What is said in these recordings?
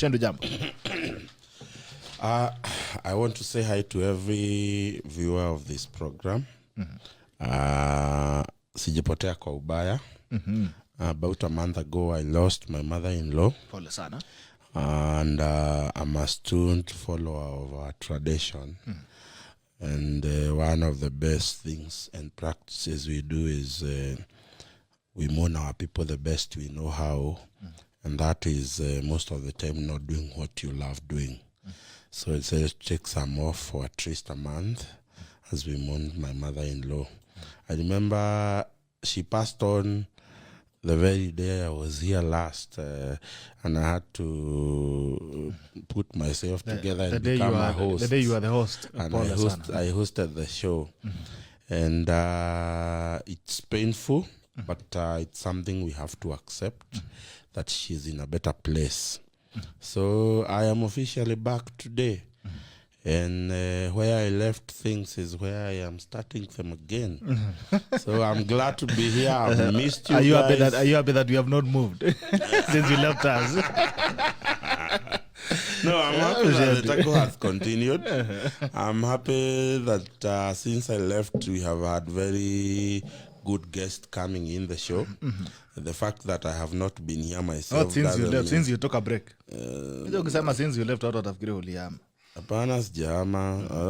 Muchendu, jambo. I want to say hi to every viewer of this program. Sijipotea kwa ubaya. About a month ago, I lost my mother-in-law. Pole sana. And I'm a student follower of our tradition. And one of the best things and practices we do is we mourn our people the best we know how. And that is most of the time not doing what you love doing. So it says take some off for at least a month as we mourned my mother-in-law. I remember she passed on the very day I was here last, and I had to put myself together and become a host. The day you are the host. And I hosted the show. And it's painful, but it's something we have to accept, that she's in a better place. So I am officially back today. And where I left things is where I am starting them again. So I'm glad to be here. I've missed you guys. Are you happy that we have not moved since you left us? No, I'm happy that the taco has continued. I'm happy that since I left, we have had very good guests coming in the show. The fact that I have not been here myself. Not since you left, since you took a break. Since you left, out of Griholiam.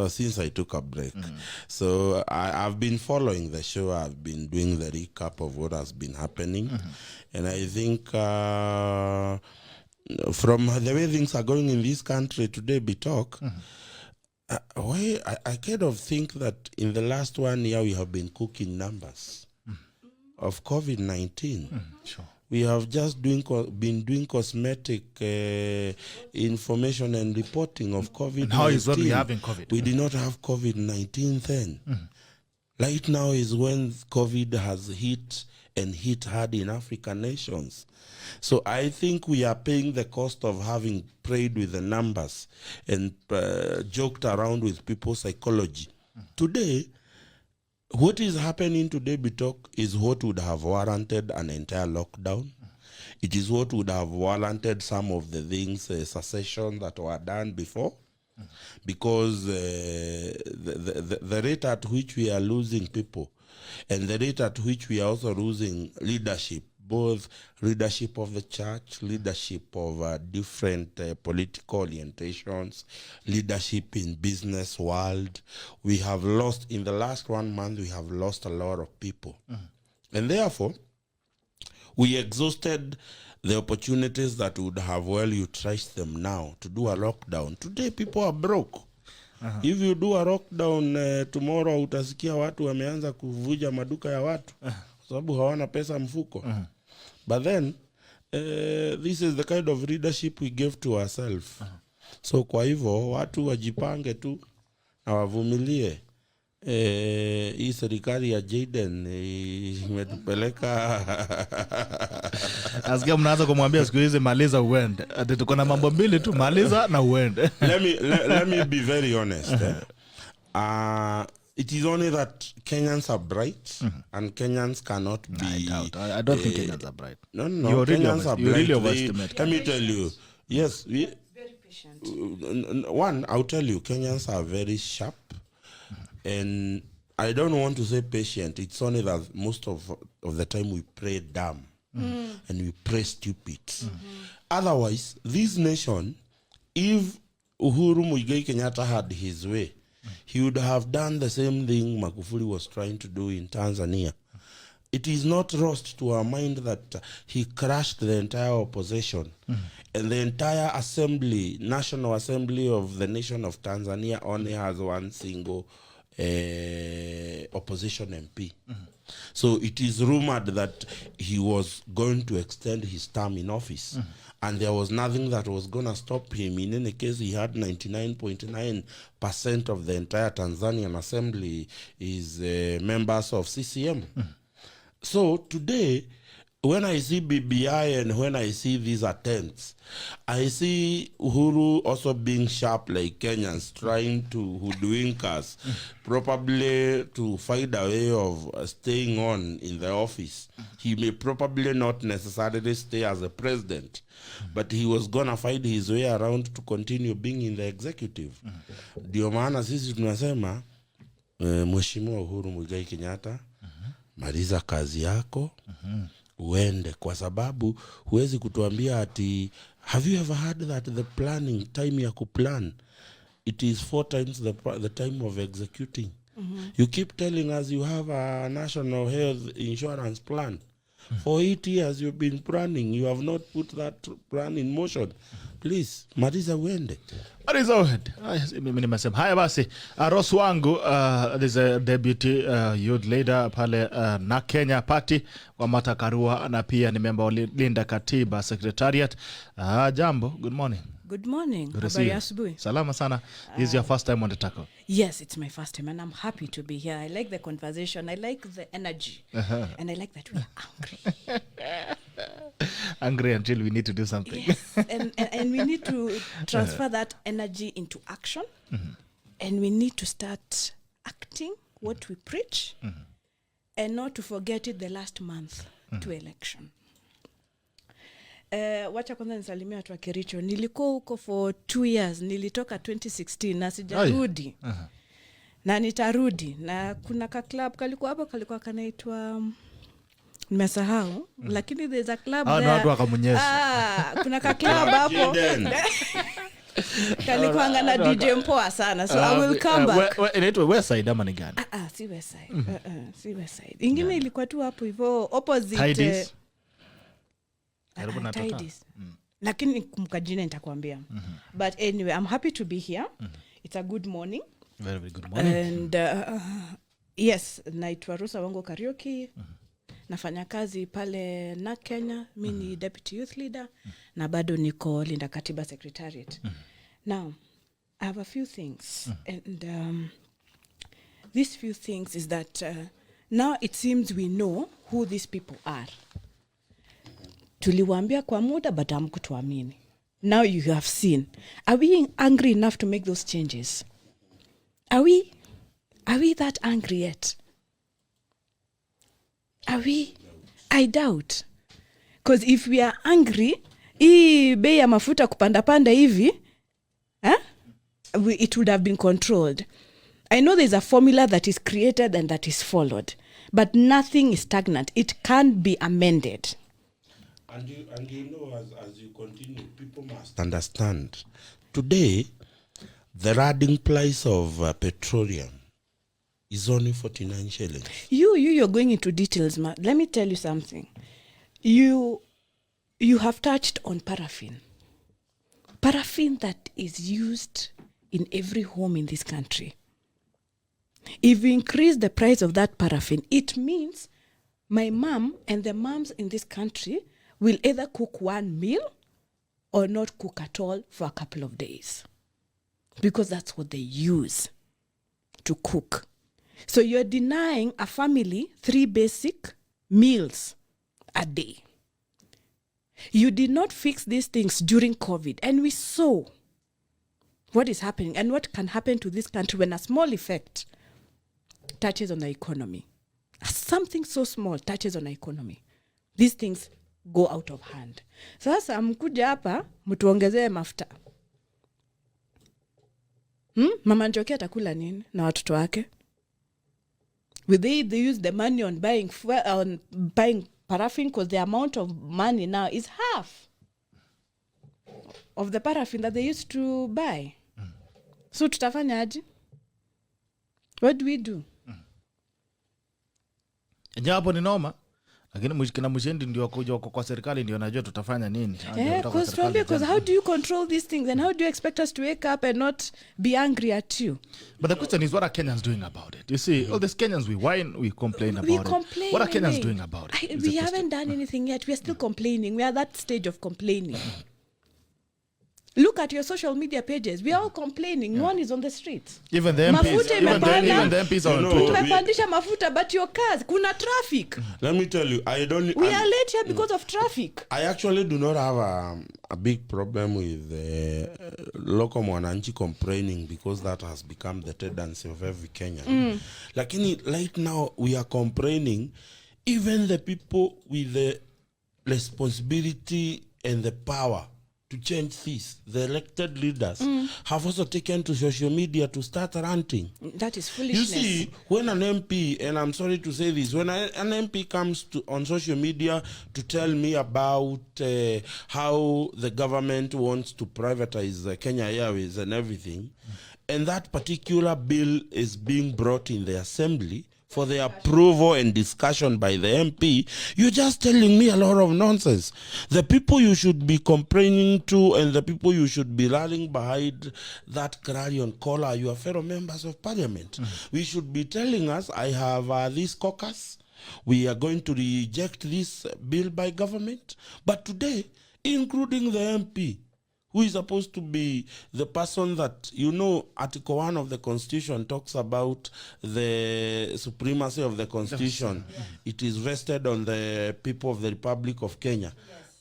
Since I took a break. So I've been following the show. I've been doing the recap of what has been happening. And I think from the way things are going in this country today, I kind of think that in the last 1 year we have been cooking numbers of COVID-19. Sure. We have just been doing cosmetic information and reporting of COVID-19. And how is what we have in COVID? We did not have COVID-19 then. Right now is when COVID has hit and hit hard in African nations. So I think we are paying the cost of having played with the numbers and joked around with people's psychology. Today, what is happening today, Bitok, is what would have warranted an entire lockdown. It is what would have warranted some of the things, secession that were done before. Because the rate at which we are losing people and the rate at which we are also losing leadership, both leadership of the church, leadership of different political orientations, leadership in business world. We have lost, in the last 1 month, we have lost a lot of people. And therefore, we exhausted the opportunities that would have utilized them now to do a lockdown. Today, people are broke. If you do a lockdown tomorrow, utasikia watu wameanza kuvuja maduka ya watu. Sababu hawana pesa mfuko. But then, this is the kind of leadership we gave to ourselves. So kwa hivyo, watu wajipange tu na wavumilie. Hii serikali ya Jaden imetupeleka. Asikia mnaanza kumwambia siku hizi maliza uende. Ati tuko na mambo mbili tu, maliza na uende. Let me be very honest. It is only that Kenyans are bright and Kenyans cannot be. I don't think Kenyans are bright. No. Kenyans are bright. You really overestimate. Let me tell you. Yes. Very patient. One, I'll tell you, Kenyans are very sharp. And I don't want to say patient. It's only that most of the time we pray dumb and we pray stupid. Otherwise, this nation, if Uhuru Muigai Kenyatta had his way, he would have done the same thing Magufuli was trying to do in Tanzania. It is not lost to our mind that he crushed the entire opposition and the entire assembly, National Assembly of the nation of Tanzania only has one single opposition MP. So it is rumored that he was going to extend his term in office. And there was nothing that was going to stop him. In any case, he had 99.9% of the entire Tanzanian assembly is members of CCM. So today, when I see BBI and when I see these attempts, I see Uhuru also being sharp like Kenyans, trying to hoodwink us, probably to find a way of staying on in the office. He may probably not necessarily stay as a president, but he was going to find his way around to continue being in the executive. Ndio maana sisi tunasema, Mheshimiwa Uhuru Muigai Kenyatta, maliza kazi yako, uende, kwa sababu huwezi kutuambia ati, have you ever heard that the planning time ya kuplan, it is 4 times the time of executing. You keep telling us you have a national health insurance plan. For 8 years you've been planning, you have not put that plan in motion. Please, maliza uende. Maliza uende. Mimi nimesema haya basi. Ross Wangu, this is a deputy youth leader pale na Kenya Party wa Matakarua, na pia ni member wa Linda Katiba Secretariat. Jambo, good morning. Good morning. Habari asubuhi. Salama sana. This is your first time on the tackle. Yes, it's my first time and I'm happy to be here. I like the conversation. I like the energy. And I like that we are angry. Angry until we need to do something. Yes, and we need to transfer that energy into action. And we need to start acting what we preach and not to forget it the last month to election. Wacha kwanza nisalimia watu wa Kericho. Nilikuwa huko for 2 years. Nilitoka 2016 na sijarudi. Na nitarudi. Na kuna ka club kalikuwa hapo, kalikuwa kanaitwa nimesahau, lakini there's a club there. Watu wakamunyesha. Kuna ka club hapo. Kalikuwa ngana DJ mpoa sana. So I will come back. Inaitwa West Side ama ni gani? Si West Side. Si West Side. Ingine ilikuwa tu hapo hivyo opposite. Lakini kumbuka jina nitakwambia. But anyway, I'm happy to be here. It's a good morning. Very, very good morning. And yes, naitwa Rosa Wangu Karaoke. Nafanya kazi pale na Kenya. Mimi ni deputy youth leader na bado niko Linda Katiba Secretariat. Now, I have a few things. And these few things is that now it seems we know who these people are. Tuliwaambia kwa muda but hamkutuamini. Now you have seen. Are we angry enough to make those changes? Are we that angry yet? Are we? I doubt. Because if we are angry, bei ya mafuta kupanda hivi, it would have been controlled. I know there's a formula that is created and that is followed, but nothing is stagnant. It can't be amended. And you know, as you continue, people must understand. Today, the running price of petroleum is only 49 shillings. You're going into details, ma. Let me tell you something. You have touched on paraffin. Paraffin that is used in every home in this country. If you increase the price of that paraffin, it means my mom and the moms in this country will either cook one meal or not cook at all for a couple of days. Because that's what they use to cook. So you're denying a family 3 basic meals a day. You did not fix these things during COVID. And we saw what is happening and what can happen to this country when a small effect touches on the economy. Something so small touches on the economy. These things go out of hand. Sasa mkuja hapa mtuongezee mafuta. Mama Njoki atakula nini na watoto wake? Will they use the money on buying paraffin, because the amount of money now is half of the paraffin that they used to buy. So tutafanya aje? What do we do? Japo ni noma. Lakini kina Muchendi ndio kuja kwa serikali ndio najua tutafanya nini. Because how do you control these things and how do you expect us to wake up and not be angry at you? But the question is, what are Kenyans doing about it? You see, all these Kenyans, we whine, we complain about it. What are Kenyans doing about it? We haven't done anything yet. We are still complaining. We are at that stage of complaining. Look at your social media pages. We are all complaining. No one is on the streets. Even the MPs, Mafuta even imepanda. the MPs are on You know, Twitter. Tumepandisha mafuta, but your cars, kuna traffic. Let me tell you, We are late here because of traffic. I actually do not have a big problem with local mwananchi complaining, because that has become the tendency of every Kenyan. Lakini right now we are complaining, even the people with the responsibility and the power to change this, the elected leaders, have also taken to social media to start ranting. That is You foolishness. see, when an MP, and I'm sorry to say this, when an MP comes on social media to tell me about how the government wants to privatize Kenya Airways and everything, and that particular bill is being brought in the assembly for the approval and discussion by the MP, you're just telling me a lot of nonsense. The people you should be complaining to and the people you should be rallying behind that clarion call are your fellow members of parliament. We should be telling us, I have this caucus, we are going to reject this bill by government. But today, including the MP, who is supposed to be the person that, Article 1 of the Constitution talks about the supremacy of the Constitution. It is vested on the people of the Republic of Kenya.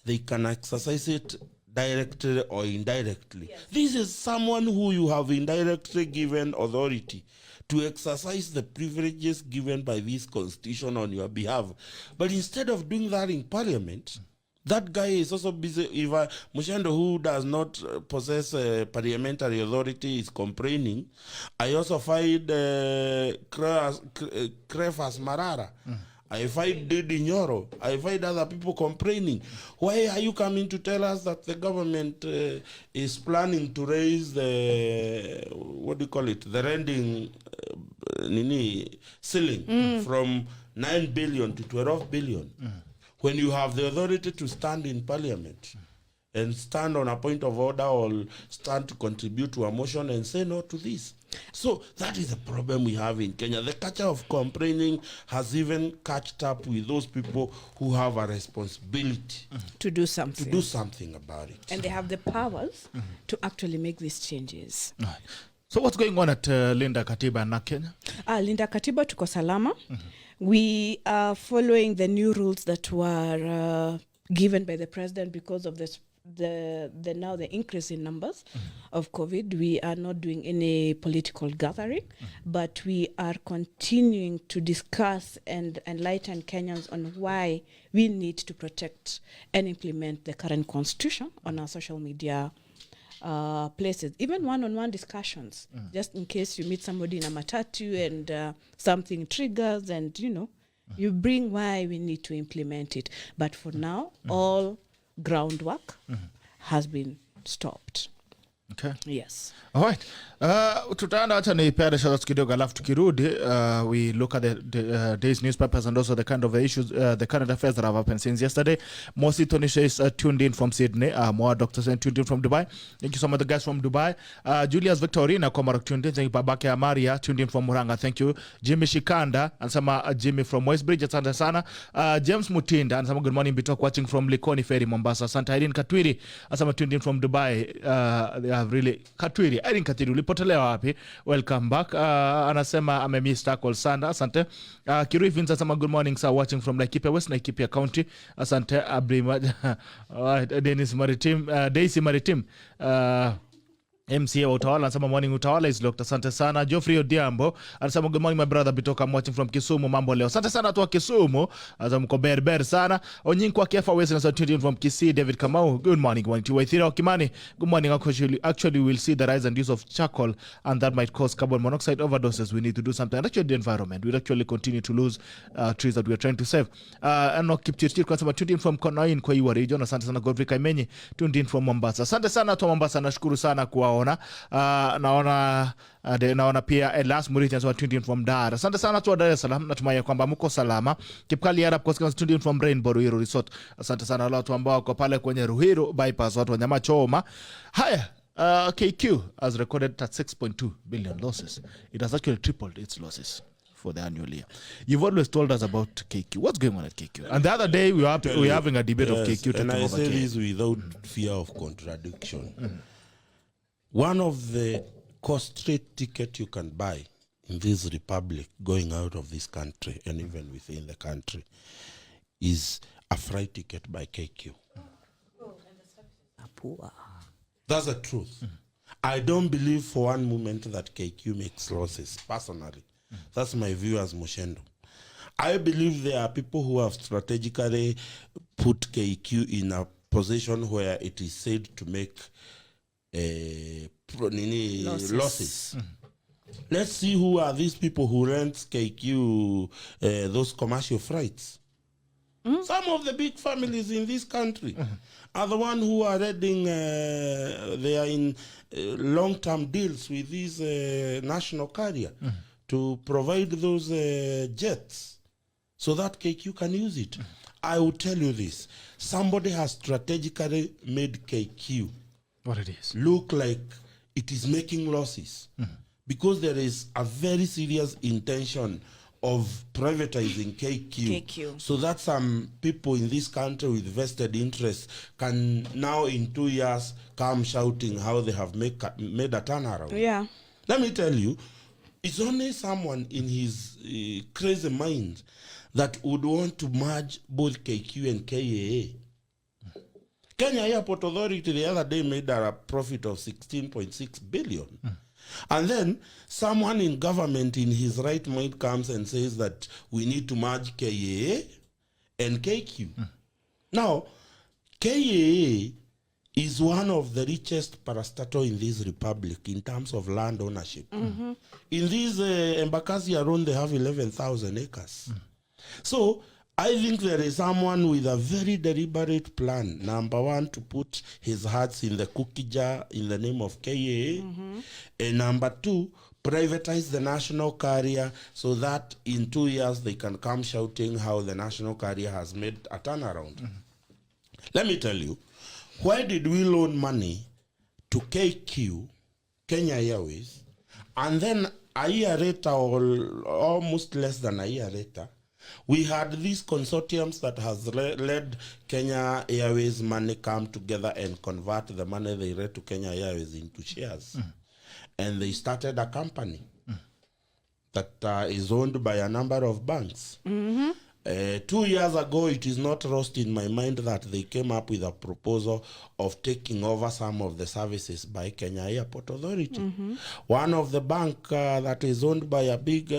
They can exercise it directly or indirectly. This is someone who you have indirectly given authority to exercise the privileges given by this Constitution on your behalf. But instead of doing that in Parliament, that guy is also busy. If Muchendo, who does not possess parliamentary authority, is complaining, I also find Krefas Marara. I find Didi Nyoro. I find other people complaining. Why are you coming to tell us that the government is planning to raise the, the rending ceiling from 9 billion to 12 billion? When you have the authority to stand in parliament and stand on a point of order or stand to contribute to a motion and say no to this. So that is the problem we have in Kenya. The culture of complaining has even catched up with those people who have a responsibility To do something. to do something about it. And they have the powers to actually make these changes. Right. So what's going on at Linda Katiba na Kenya? Linda Katiba tuko salama. We are following the new rules that were given by the president because of the increase in numbers of COVID. We are not doing any political gathering, but we are continuing to discuss and enlighten Kenyans on why we need to protect and implement the current constitution on our social media places, even one-on-one discussions, just in case you meet somebody in a matatu and something triggers and, you bring why we need to implement it. But for now, all groundwork has been stopped. Okay. Yes. All right. Tutaenda acha nipeane shout kidogo alafu tukirudi we look at the day's newspapers and also the kind of issues, the current affairs that have happened since yesterday. Mosi Tonisha is tuned in from Sydney. More doctors are tuned in from Dubai. Thank you so much, the guys from Dubai. Julius Victorina Komarok tuned in. Thank you, Babake Amaria tuned in from Muranga. Thank you. Jimmy Shikanda anasema Jimmy from Westbridge. Asante sana. James Mutinda anasema good morning Bitok watching from Likoni Ferry Mombasa. Asante. Irene Katwiri anasema tuned in from Dubai. They have really Katwiri. Irene Katwiri ulipotelewa wapi? Welcome back. Anasema amemiss tackle sana. Asante. Kirui Vince anasema good morning sir, watching from Laikipia West, Laikipia County. Asante. Abrima Dennis Maritime, Daisy Maritime. MCA wa Utawala anasema morning Utawala is locked. Asante sana. Geoffrey Odiambo anasema good morning my brother Bitoka, I'm watching from Kisumu. Mambo leo. Asante sana watu wa Kisumu. Anasema mko berber sana. Onyinko Kefa West anasema tuned in from Kisii. David Kamau good morning. Waithira Kimani good morning. Actually we'll see the rise and use of charcoal and that might cause carbon monoxide overdoses. We need to do something. And actually the environment will actually continue to lose trees that we are trying to save. And Kipchirchir anasema tuned in from Konoin kwa Iwa region. Asante sana. Godfrey Kaimenyi tuned in from Mombasa. Asante sana watu wa Mombasa, nashukuru sana kuwaona. Naona pia Elas Murithi anasema tuned in from Dar. Asante sana watu wa Dar es Salaam, natumai kwamba mko salama. Kipkali Arab Koskans tuned in from Rainbow Ruiru Resort. Asante sana watu ambao wako pale kwenye Ruiru bypass, watu wa Nyama Choma. Haya, KQ has recorded 6.2 billion losses. It has actually tripled its losses for the annual year. You've always told us about KQ. What's going on at KQ? And the other day we were having a debate of KQ. And I say this without fear of contradiction. One of the straight ticket you can buy in this republic going out of this country and even within the country is a flight ticket by KQ. That's the truth. I don't believe for one moment that KQ makes losses, personally. That's my view as Muchendu. I believe there are people who have strategically put KQ in a position where it is said to make losses. Let's see who are these people who rent KQ those commercial flights. Some of the big families in this country are the ones who are renting, they are in long-term deals with this national carrier to provide those jets so that KQ can use it. I will tell you this. Somebody has strategically made KQ what it is look like it is making losses because there is a very serious intention of privatizing KQ so that some people in this country with vested interests can now in 2 years come shouting how they have made a turnaround. Yeah. Let me tell you, it's only someone in his crazy mind that would want to merge both KQ and KAA. Kenya Airport Authority the other day made a profit of 16.6 billion. And then someone in government in his right mind comes and says that we need to merge KAA and KQ. Now, KAA is one of the richest parastatal in this republic in terms of land ownership. In this Embakasi alone, they have 11,000 acres. So I think there is someone with a very deliberate plan. Number one, to put his hearts in the cookie jar in the name of KAA. And number two, privatize the national carrier so that in 2 years they can come shouting how the national carrier has made a turnaround. Let me tell you, why did we loan money to KQ, Kenya Airways, and then a year later, or almost less than a year later, we had these consortiums that has led Kenya Airways money come together and convert the money they led to Kenya Airways into shares. And they started a company that is owned by a number of banks. 2 years ago, it is not lost in my mind that they came up with a proposal of taking over some of the services by Kenya Airport Authority. One of the bank that is owned by a big,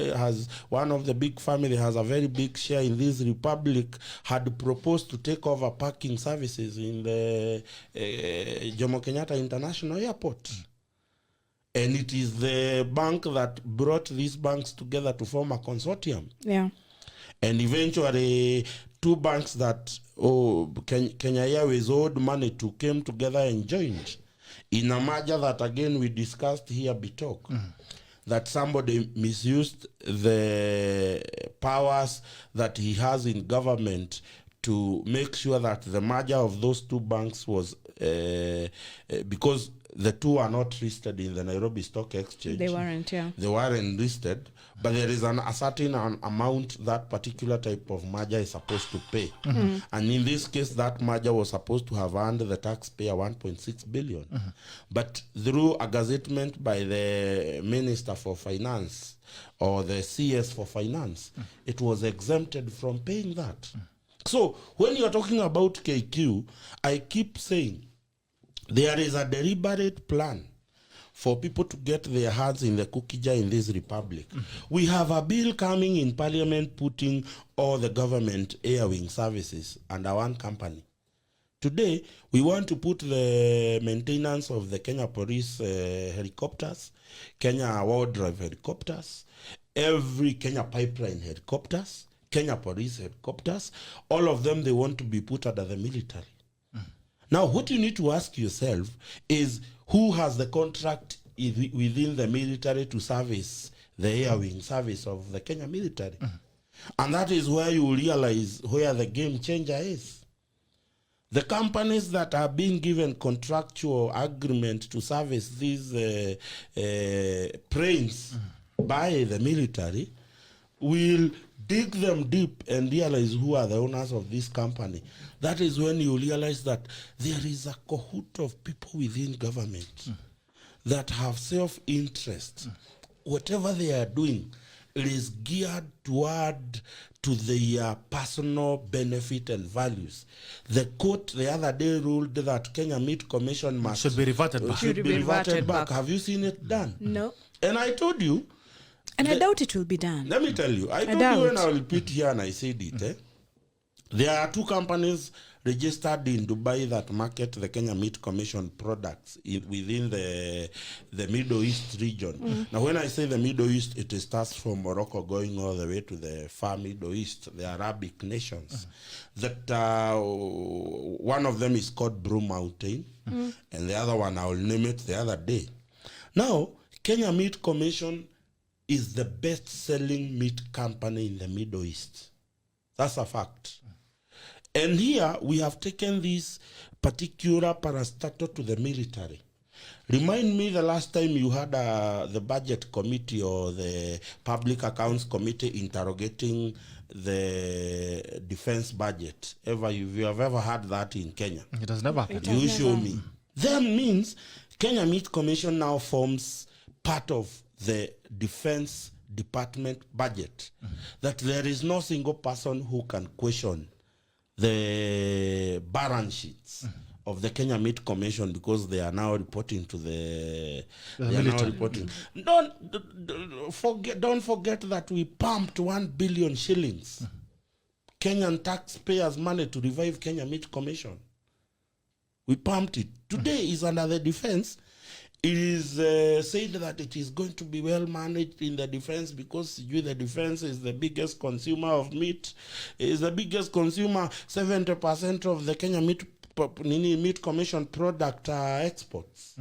one of the big family has a very big share in this republic, had proposed to take over parking services in the Jomo Kenyatta International Airport. And it is the bank that brought these banks together to form a consortium. Yeah. And eventually, two banks that Kenya Airways owed money to came together and joined in a merger that, again, we discussed here, Bitok, that somebody misused the powers that he has in government to make sure that the merger of those two banks was, because the two are not listed in the Nairobi Stock Exchange. They weren't, yeah. They weren't listed, but there is a certain amount that particular type of merger is supposed to pay. And in this case, that merger was supposed to have earned the taxpayer 1.6 billion. But through a gazettement by the Minister for Finance or the CS for Finance, it was exempted from paying that. So when you're talking about KQ, I keep saying, there is a deliberate plan for people to get their hands in the cookie jar in this republic. We have a bill coming in parliament putting all the government airwing services under one company. Today, we want to put the maintenance of the Kenya Police helicopters, Kenya Wildlife helicopters, every Kenya Pipeline helicopters, Kenya Police helicopters, all of them, they want to be put under the military. Now, what you need to ask yourself is who has the contract within the military to service the airwing service of the Kenya military? And that is where you realize where the game changer is. The companies that are being given contractual agreement to service these planes by the military will dig them deep and realize who are the owners of this company. That is when you realize that there is a cohort of people within government that have self-interest, whatever they are doing, it is geared toward to their personal benefit and values. The court the other day ruled that Kenya Meat Commission should be reverted back. should be reverted back. Have you seen it done? No. And I told you. And I doubt it will be done. Let me tell you. I told you, and I will repeat here, and I said it. There are 2 companies registered in Dubai that market the Kenya Meat Commission products within the Middle East region. Now, when I say the Middle East, it starts from Morocco going all the way to the far Middle East, the Arabic nations. That one of them is called Blue Mountain, and the other one, I will name it the other day. Now, Kenya Meat Commission is the best-selling meat company in the Middle East. That's a fact. And here we have taken this particular parastatal to the military. Remind me the last time you had the budget committee or the public accounts committee interrogating the defense budget. If you have ever had that in Kenya? It has never happened. You show me. That means Kenya Meat Commission now forms part of the defense department budget. That there is no single person who can question the balance sheets of the Kenya Meat Commission because they are now reporting to the military. Don't forget that we pumped 1 billion shillings, Kenyan taxpayers' money, to revive Kenya Meat Commission. We pumped it. Today is under the defense. It is said that it is going to be well managed in the defense because the defense is the biggest consumer of meat. It is the biggest consumer. 70% of the Kenya Meat Commission product are exports.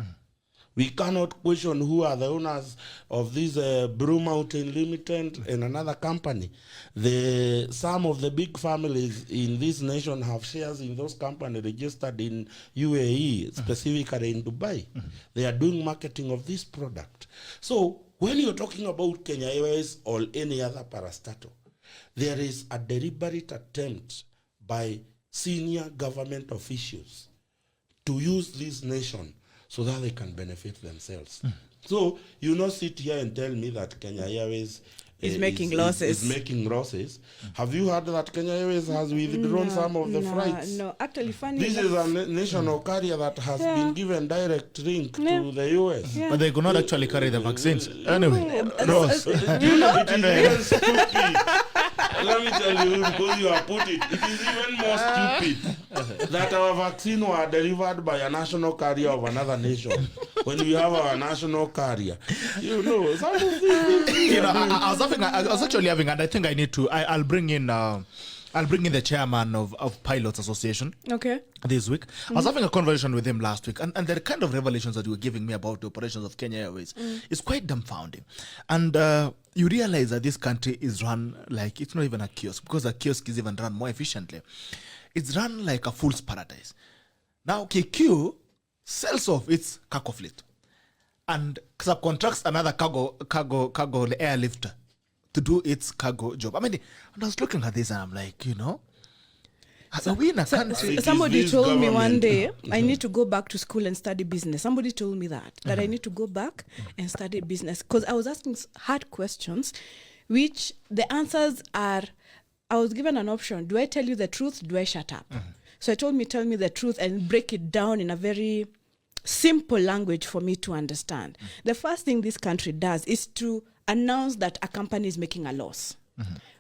We cannot question who are the owners of this Blue Mountain Limited and another company. Some of the big families in this nation have shares in those companies registered in UAE, specifically in Dubai. They are doing marketing of this product. So when you're talking about Kenya Airways or any other parastatal, there is a deliberate attempt by senior government officials to use this nation so that they can benefit themselves. So you not sit here and tell me that Kenya Airways is making losses. Is making losses. Have you heard that Kenya Airways has withdrawn some of the flights? No, actually, funny. This is a national carrier that has been given direct link to the US. But they could not actually carry the vaccines. Anyway, Ross. You know, it is even stupid. Let me tell you, because you have put it is even more stupid that our vaccine were delivered by a national carrier of another nation when we have our national carrier. You know, some of these I was actually having, and I think I need to, I'll bring in the chairman of Pilots Association. Okay. This week. I was having a conversation with him last week, and the kind of revelations that you were giving me about the operations of Kenya Airways is quite dumbfounding. And you realize that this country is run like it's not even a kiosk, because a kiosk is even run more efficiently. It's run like a fool's paradise. Now KQ sells off its cargo fleet and subcontracts another cargo airlift to do its cargo job. I mean, and I was looking at this and I'm like, are we in a country? Somebody told me one day I need to go back to school and study business. Somebody told me that I need to go back and study business because I was asking hard questions, which the answers are, I was given an option. Do I tell you the truth? Do I shut up? So I told me, tell me the truth and break it down in a very simple language for me to understand. The first thing this country does is to announce that a company is making a loss.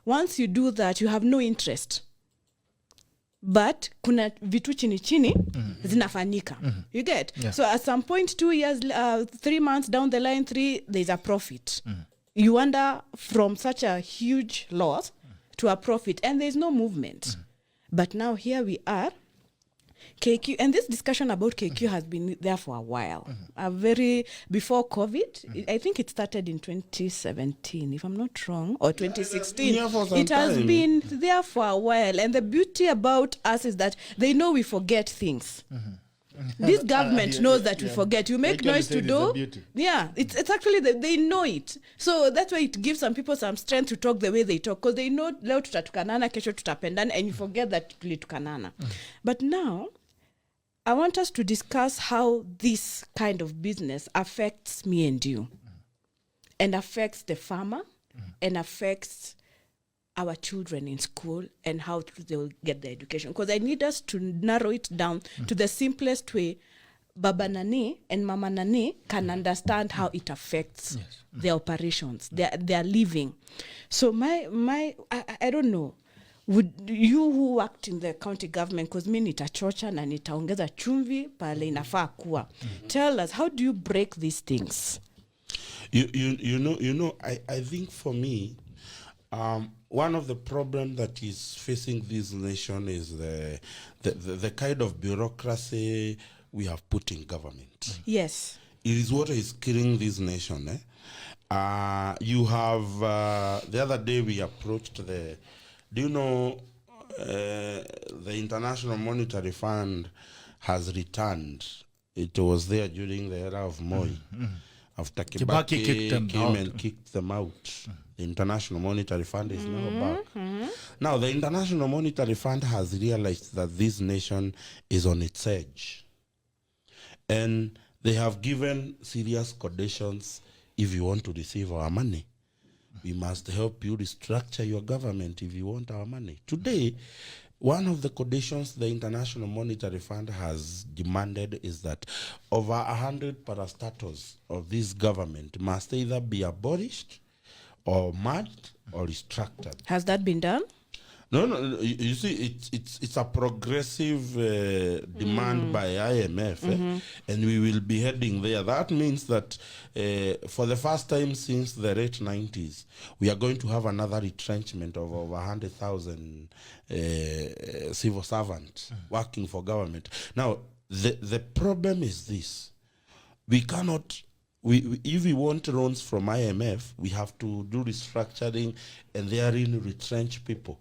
Once you do that, you have no interest. But kuna vitu chini zinafanyika. You get? Yeah. So at some point, 2 years, 3 months down the line, there's a profit. You wonder from such a huge loss to a profit, and there's no movement. But now here we are. KQ, and this discussion about KQ has been there for a while. Before COVID, I think it started in 2017, if I'm not wrong, or 2016. It has been there for a while. And the beauty about us is that they know we forget things. This government knows that we forget. You make noise to do. Yeah, it's actually, they know it. So that's why it gives some people some strength to talk the way they talk. Because they know, leo tutatukanana, kesho tutapendana, and you forget that tulitukanana. But now, I want us to discuss how this kind of business affects me and you, and affects the farmer, and affects our children in school, and how they will get their education. Because I need us to narrow it down to the simplest way Baba Nani and Mama Nani can understand how it affects their operations, their living. So I don't know. Would you who worked in the county government, because mi nitachocha na nitaongeza chumvi pale inafaa kuwa, tell us, how do you break these things? You know, I think for me, one of the problems that is facing this nation is the kind of bureaucracy we have put in government. Yes. It is what is killing this nation. You have, the other day we approached do you know, the International Monetary Fund has returned. It was there during the era of Moi. After Kibaki came and kicked them out. The International Monetary Fund is now back. Now, the International Monetary Fund has realized that this nation is on its edge. And they have given serious conditions. If you want to receive our money, we must help you restructure your government if you want our money. Today, one of the conditions the International Monetary Fund has demanded is that over 100 parastatals of this government must either be abolished or merged or restructured. Has that been done? No. You see, it's a progressive demand by IMF, and we will be heading there. That means that for the first time since the late 90s, we are going to have another retrenchment of over 100,000 civil servants working for government. Now, the problem is this: we cannot. If we want loans from IMF, we have to do restructuring and therein retrench people.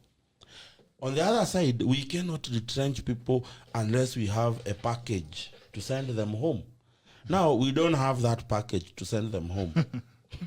On the other side, we cannot retrench people unless we have a package to send them home. Now, we don't have that package to send them home.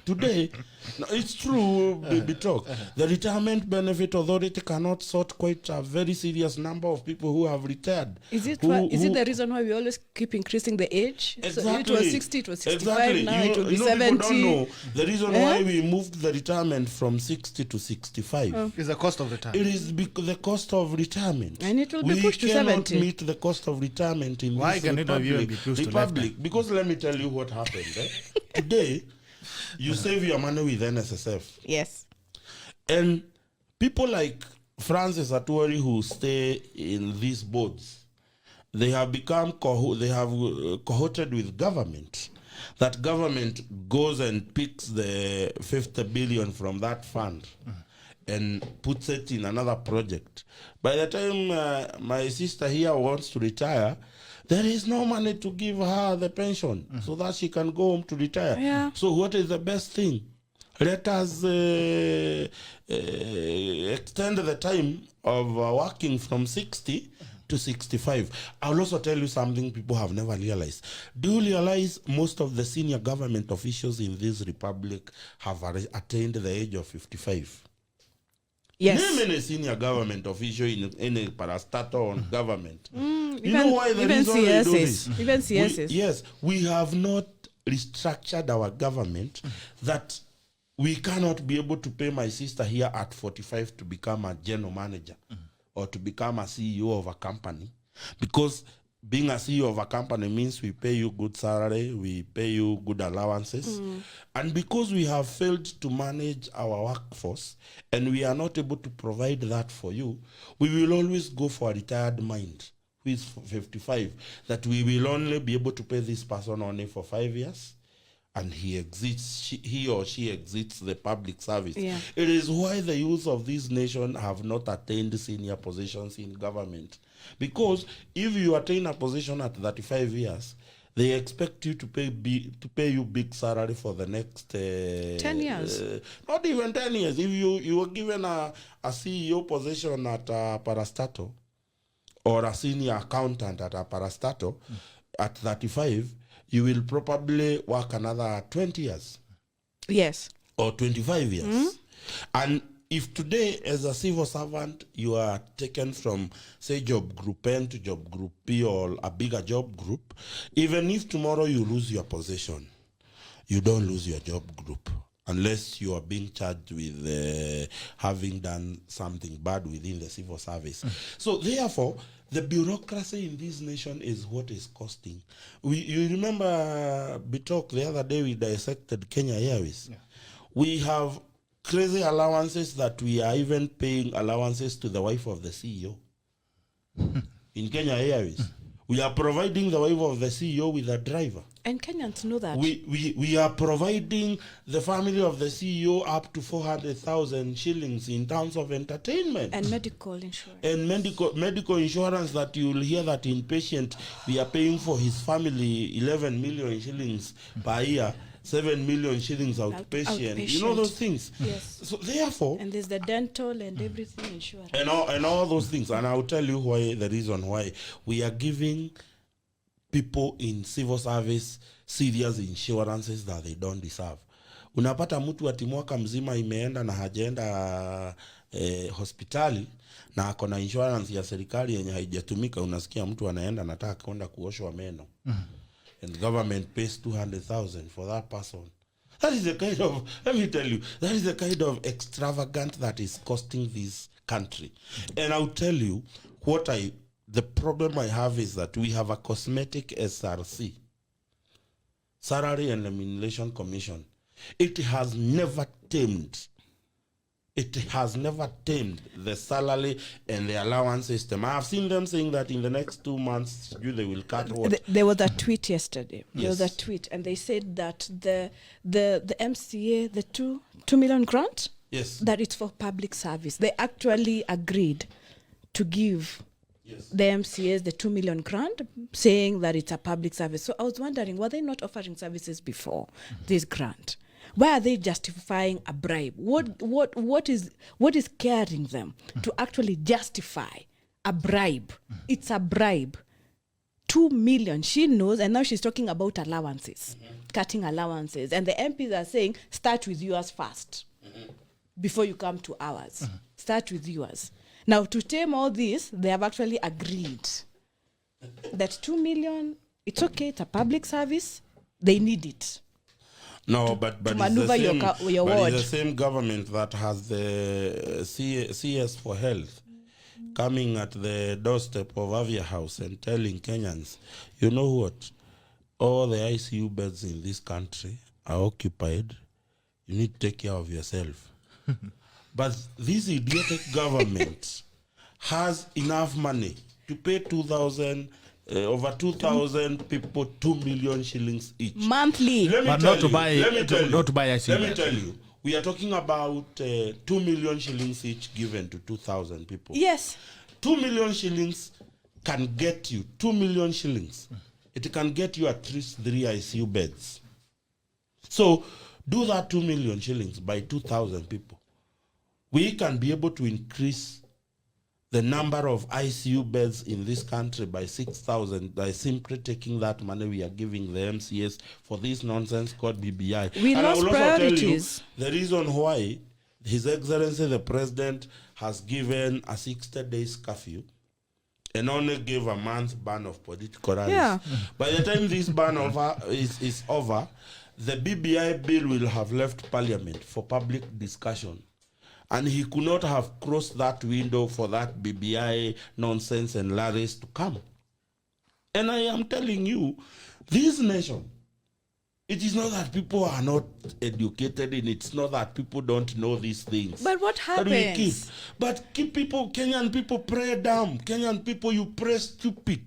Today, no, it's true, baby talk. The Retirement Benefit Authority cannot sort quite a very serious number of people who have retired. Is it the reason why we always keep increasing the age? Exactly. So it was 60, it was 65, exactly. now it will be 70. People don't know the reason why we moved the retirement from 60 to 65. Is the cost of retirement. It is because the cost of retirement. And it will be pushed to 70. We cannot meet the cost of retirement in Why this can it not even be pushed to republic. Because let me tell you what happened. Today, you save your money with NSSF. Yes. And people like Francis Atwari who stay in these boards, they have become cohorted with government. That government goes and picks the 50 billion from that fund and puts it in another project. By the time my sister here wants to retire, there is no money to give her the pension so that she can go home to retire. Yeah. So what is the best thing? Let us extend the time of working from 60 to 65. I'll also tell you something people have never realized. Do you realize most of the senior government officials in this republic have attained the age of 55? Yes. Name any senior government official in any parastatal on government. You know why the reason they do this? Even CSs. Yes, we have not restructured our government that we cannot be able to pay my sister here at 45 to become a general manager or to become a CEO of a company, because being a CEO of a company means we pay you good salary, we pay you good allowances. And because we have failed to manage our workforce and we are not able to provide that for you, we will always go for a retired mind who is 55, that we will only be able to pay this person only for 5 years. And he or she exits the public service. Yeah. It is why the youth of this nation have not attained senior positions in government. Because if you attain a position at 35 years, they expect you to pay you big salary for the next 10 years. Not even 10 years. If you were given a CEO position at a parastatal or a senior accountant at a parastatal at 35, you will probably work another 20 years. Yes. Or 25 years. And if today as a civil servant you are taken from, say, job group N to job group P or a bigger job group, even if tomorrow you lose your position, you don't lose your job group unless you are being charged with having done something bad within the civil service. So therefore, the bureaucracy in this nation is what is costing. You remember, Bitok, the other day we dissected Kenya Airways. Yeah. We have crazy allowances that we are even paying allowances to the wife of the CEO. In Kenya Airways, we are providing the wife of the CEO with a driver. And Kenyans know that. We are providing the family of the CEO up to 400,000 shillings in terms of entertainment. And medical insurance. And medical insurance that you will hear that inpatient, we are paying for his family 11 million shillings per year, 7 million shillings outpatient. You know those things? Yes. So therefore... And there's the dental and everything insurance. And all those things. And I'll tell you why, the reason why. We are giving people in civil service serious insurances that they don't deserve. Unapata mtu ati mwaka mzima imeenda na hajaenda hospitali na akona insurance ya serikali yenye haijatumika, unasikia mtu anaenda anataka kwenda kuoshwa meno. And government pays 200,000 for that person. That is the kind of, let me tell you, that is the kind of extravagant that is costing this country. And I'll tell you the problem I have is that we have a cosmetic SRC, Salary and Remuneration Commission. It has never tamed the salary and the allowance system. I have seen them saying that in the next 2 months, they will cut what? There was a tweet yesterday. Yes. There was a tweet, and they said that the MCA, the 2 million grant, yes, that it's for public service. They actually agreed to give the MCAs the 2 million grant, saying that it's a public service. So I was wondering, were they not offering services before this grant? Why are they justifying a bribe? What is carrying them to actually justify a bribe? It's a bribe. 2 million, she knows, and now she's talking about allowances, cutting allowances. And the MPs are saying, start with yours first before you come to ours. Start with yours. Now, to tame all this, they have actually agreed that 2 million, it's okay, it's a public service, they need it. No, but maneuver it's the same government that has the CS for health coming at the doorstep of Avia House and telling Kenyans, you know what, all the ICU beds in this country are occupied, you need to take care of yourself. But this idiotic government has enough money to pay over 2,000 people 2 million shillings each. Monthly. But not to buy ICU. Let me tell you, we are talking about 2 million shillings each given to 2,000 people. Yes. 2 million shillings can get you, 2 million shillings. It can get you at least 3 ICU beds. So do that 2 million shillings by 2,000 people. We can be able to increase the number of ICU beds in this country by 6,000 by simply taking that money we are giving the MCS for this nonsense called BBI. We lost priorities. The reason why His Excellency the President has given a 60 days curfew and only gave a month ban of political rallies. Yeah. By the time this ban is over, the BBI bill will have left Parliament for public discussion. And he could not have crossed that window for that BBI nonsense and rallies to come. And I am telling you, this nation, it is not that people are not educated and it's not that people don't know these things. But what happens? Keep people, Kenyan people pray dumb. Kenyan people, you pray stupid.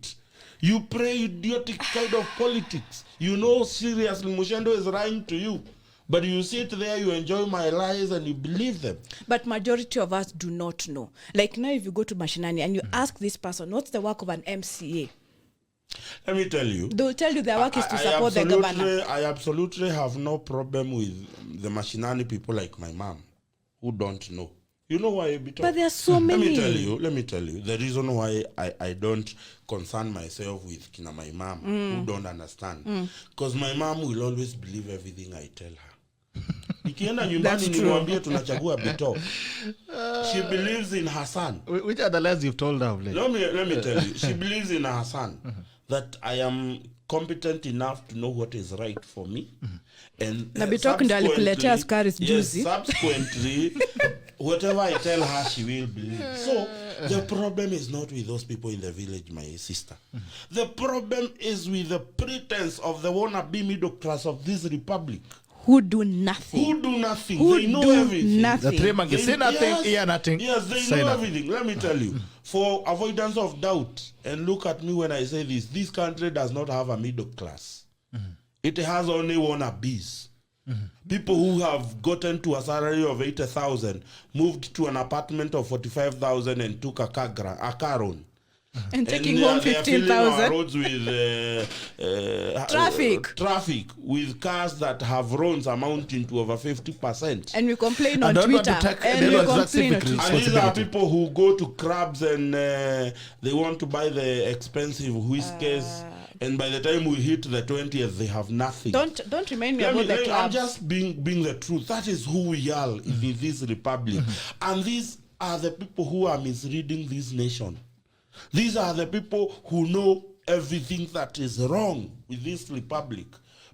You pray idiotic kind of politics. You know seriously Muchendo is lying to you. But you sit there, you enjoy my lies, and you believe them. But majority of us do not know. Like now, if you go to Mashinani and you ask this person, what's the work of an MCA? Let me tell you. They'll tell you their work is to support the governor. I absolutely have no problem with the Mashinani people like my mom, who don't know. You know why? But there are so many. Let me tell you. The reason why I don't concern myself with my mom, who don't understand. Because my mom will always believe everything I tell her. Nikienda nyumbani nimwambie tunachagua Bito. She believes in her son. Which are the lies you've told her of late? Let me tell you. She believes in her son that I am competent enough to know what is right for me. And subsequently, whatever I tell her, she will believe. So the problem is not with those people in the village, my sister. The problem is with the pretense of the wannabe middle class of this republic. Who do nothing. They know everything. The three monkeys say nothing, hear nothing. Yes, they know everything. Let me tell you. For avoidance of doubt, and look at me when I say this country does not have a middle class. It has only wannabes. People who have gotten to a salary of 80,000, moved to an apartment of 45,000 and took a car loan. And taking home 15,000. Roads with traffic with cars that have loans amounting to over 50%. And we complain on Twitter. And these are people who go to clubs and they want to buy the expensive whiskeys. And by the time we hit the 20th, they have nothing. Don't remind me about the clubs. I'm just being the truth. That is who we are in this republic. And these are the people who are misreading this nation. These are the people who know everything that is wrong with this republic,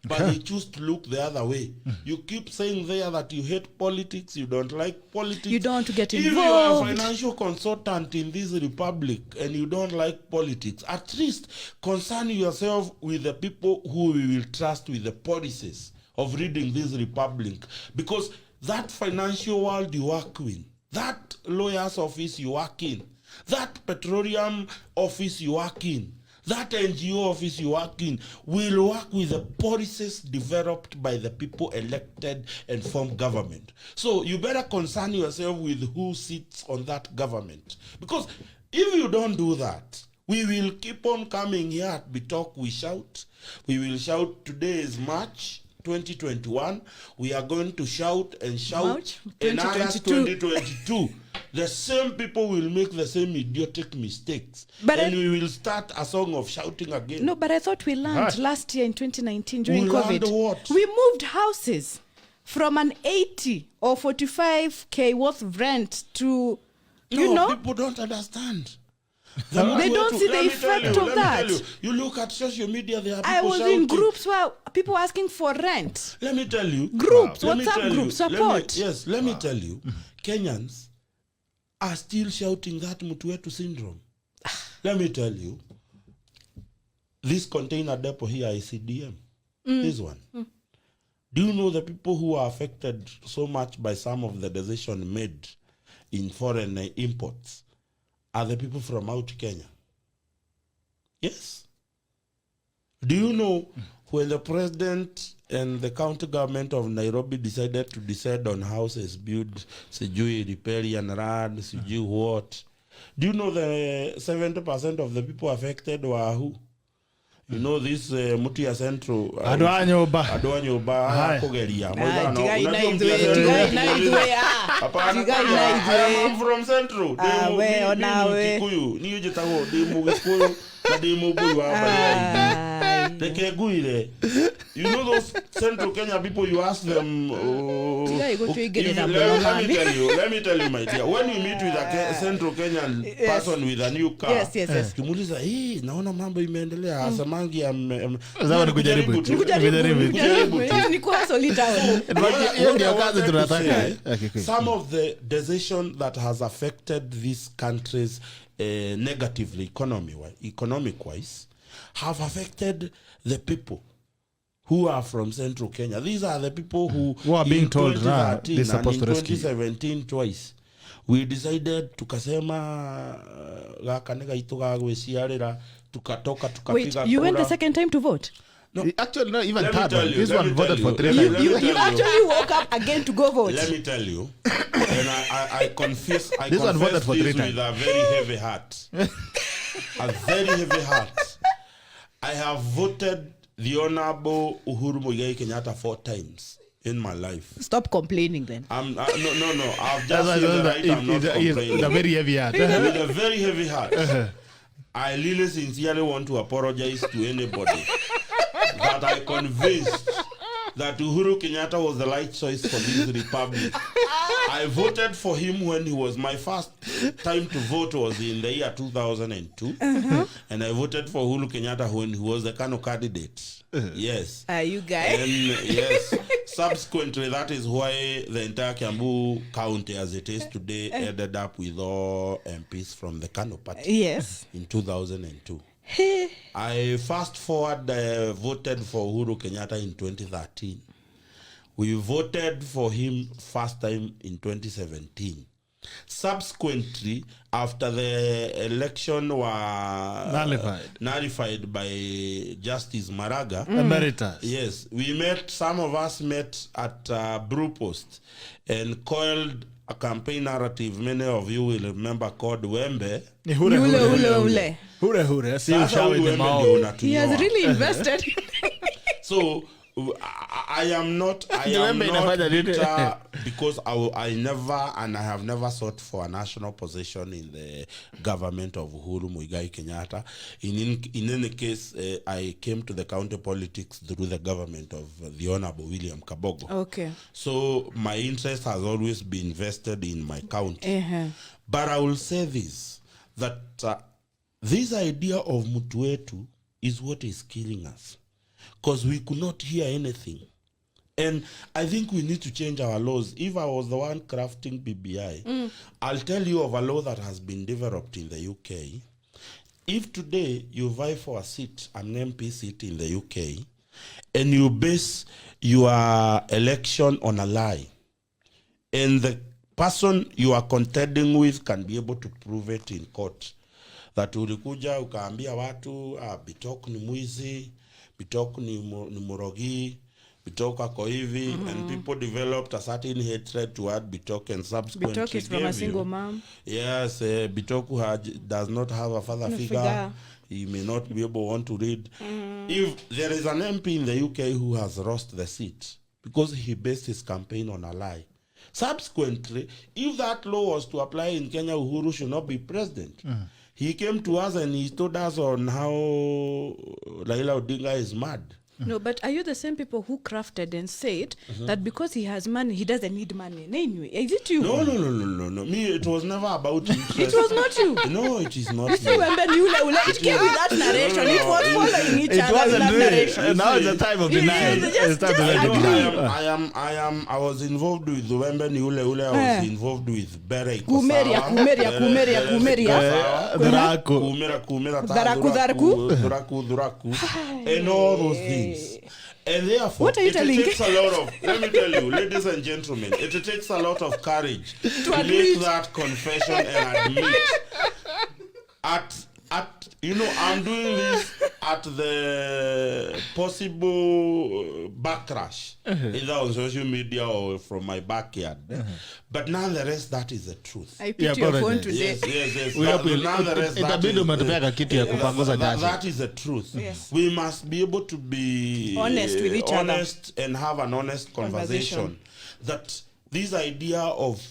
but they choose to look the other way. You keep saying there that you hate politics, you don't like politics. You don't want to get involved. If you are a financial consultant in this republic and you don't like politics, at least concern yourself with the people who we will trust with the policies of reading this republic. Because that financial world you work in, that lawyer's office you work in, that petroleum office you work in, that NGO office you work in, will work with the policies developed by the people elected and form government. So you better concern yourself with who sits on that government. Because if you don't do that, we will keep on coming here at Bitok, we shout. We will shout, today is March 2021. We are going to shout and shout. March in August 2022. The same people will make the same idiotic mistakes. And we will start a song of shouting again. No, but I thought we learned last year in 2019 during COVID. Learned what? We moved houses from an 80 or 45K worth of rent to, people don't understand. They don't see the effect of that. You look at social media, there are people I was shouting. in groups where people were asking for rent. Let me tell you. Groups, WhatsApp groups, support. Let me tell you. Kenyans are still shouting that Mutuetu syndrome. Let me tell you. This container depot here is CDM. This one. Do you know the people who are affected so much by some of the decisions made in foreign imports are the people from out Kenya? Yes. Do you know when the president and the county government of Nairobi decided to decide on houses built, sijui riparian rad, sijui what? Do you know the 70% of the people affected were who? You know this Mutia Central. Adwanyoba. Kogeria. I'm from Central. You know those Central Kenya people, you ask them, let me tell you, my dear, when you meet with a Central Kenyan person with a new car, kimuliza, hey, naona mambo imeendelea, asamangi some of the decision that has affected these countries negatively economic-wise have affected the people who are from Central Kenya. These are the people who are being told now they're supposed to rescue. 2017 twice we decided tukasema gakanega itugagwiciarira tukatoka tukapiga. Wait, you went the second time to vote? No, actually, not even third. This one voted for 3 times. You actually woke up again to go vote. Let me tell you, and I confess this one voted for 3 times with a very heavy heart. A very heavy heart. I have voted the Honorable Uhuru Muigai Kenyatta 4 times in my life. Stop complaining then. No. I've just said the right. I'm not complaining. A very heavy heart. With a very heavy heart. I really sincerely want to apologize to anybody that I convinced that Uhuru Kenyatta was the right choice for this republic. I voted for him when he was, my first time to vote was in the year 2002. And I voted for Uhuru Kenyatta when he was the Kano candidate. Yes. Are you guys? And yes, subsequently, that is why the entire Kiambu county as it is today ended up with all MPs from the Kano party. Yes. In 2002. I fast forward voted for Uhuru Kenyatta in 2013. We voted for him first time in 2017. Subsequently, after the election was nullified by Justice Maraga, Emeritus. yes, we met, some of us met at Brew Post and coiled a campaign narrative many of you will remember called Wembe. Hure. See you shout in the mouth. He has really invested. So I am not bitter because I never and I have never sought for a national position in the government of Uhuru Muigai Kenyatta. In any case, I came to the county politics through the government of the Honorable William Kabogo. Okay. So my interest has always been vested in my county. But I will say this, that this idea of Mutuetu is what is killing us. Because we could not hear anything. And I think we need to change our laws. If I was the one crafting BBI, I'll tell you of a law that has been developed in the UK. If today you vie for a seat, an MP seat in the UK, and you base your election on a lie, and the person you are contending with can be able to prove it in court, that ulikuja ukaambia watu Bitok ni mwizi, Bitok ni murogi, Bitok ako hivi, and people developed a certain hatred toward Bitok, and subsequently Bitok is from a single mom. Yes, Bitok does not have a father figure. He may not be able to read. If there is an MP in the UK who has lost the seat because he based his campaign on a lie, subsequently, if that law was to apply in Kenya, Uhuru should not be president. He came to us and he told us on how Raila Odinga is mad. No, but are you the same people who crafted and said that because he has money, he doesn't need money? Anyway, is it you? No. Me, it was never about interest. It was not you. No, it is not You see, when it came with that narration, it was following each other with that narration. Now it's the time of denial. I was involved with Wembe Niule Ule. I was involved with Bere Kumeria. Duraku, and all those things. And therefore, what are you telling? Takes a lot of, let me tell you, ladies and gentlemen, it takes a lot of courage to make that confession and admit I'm doing this at the possible backlash, either on social media or from my backyard. But nonetheless, that is the truth. I picked your phone today. Yes. Nonetheless, that is the truth. Yes. We must be able to be honest with each other and have an honest conversation. That this idea of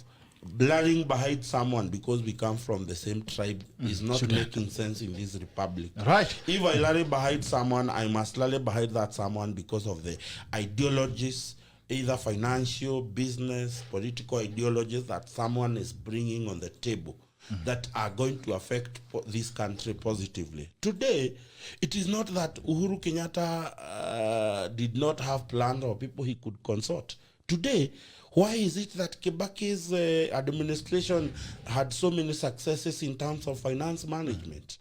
blurring behind someone because we come from the same tribe is not making sense in this republic. Right. If I rally behind someone, I must rally behind that someone because of the ideologies, either financial, business, political ideologies that someone is bringing on the table that are going to affect this country positively. Today, it is not that Uhuru Kenyatta did not have plans or people he could consult. Today, why is it that Kibaki's administration had so many successes in terms of finance management?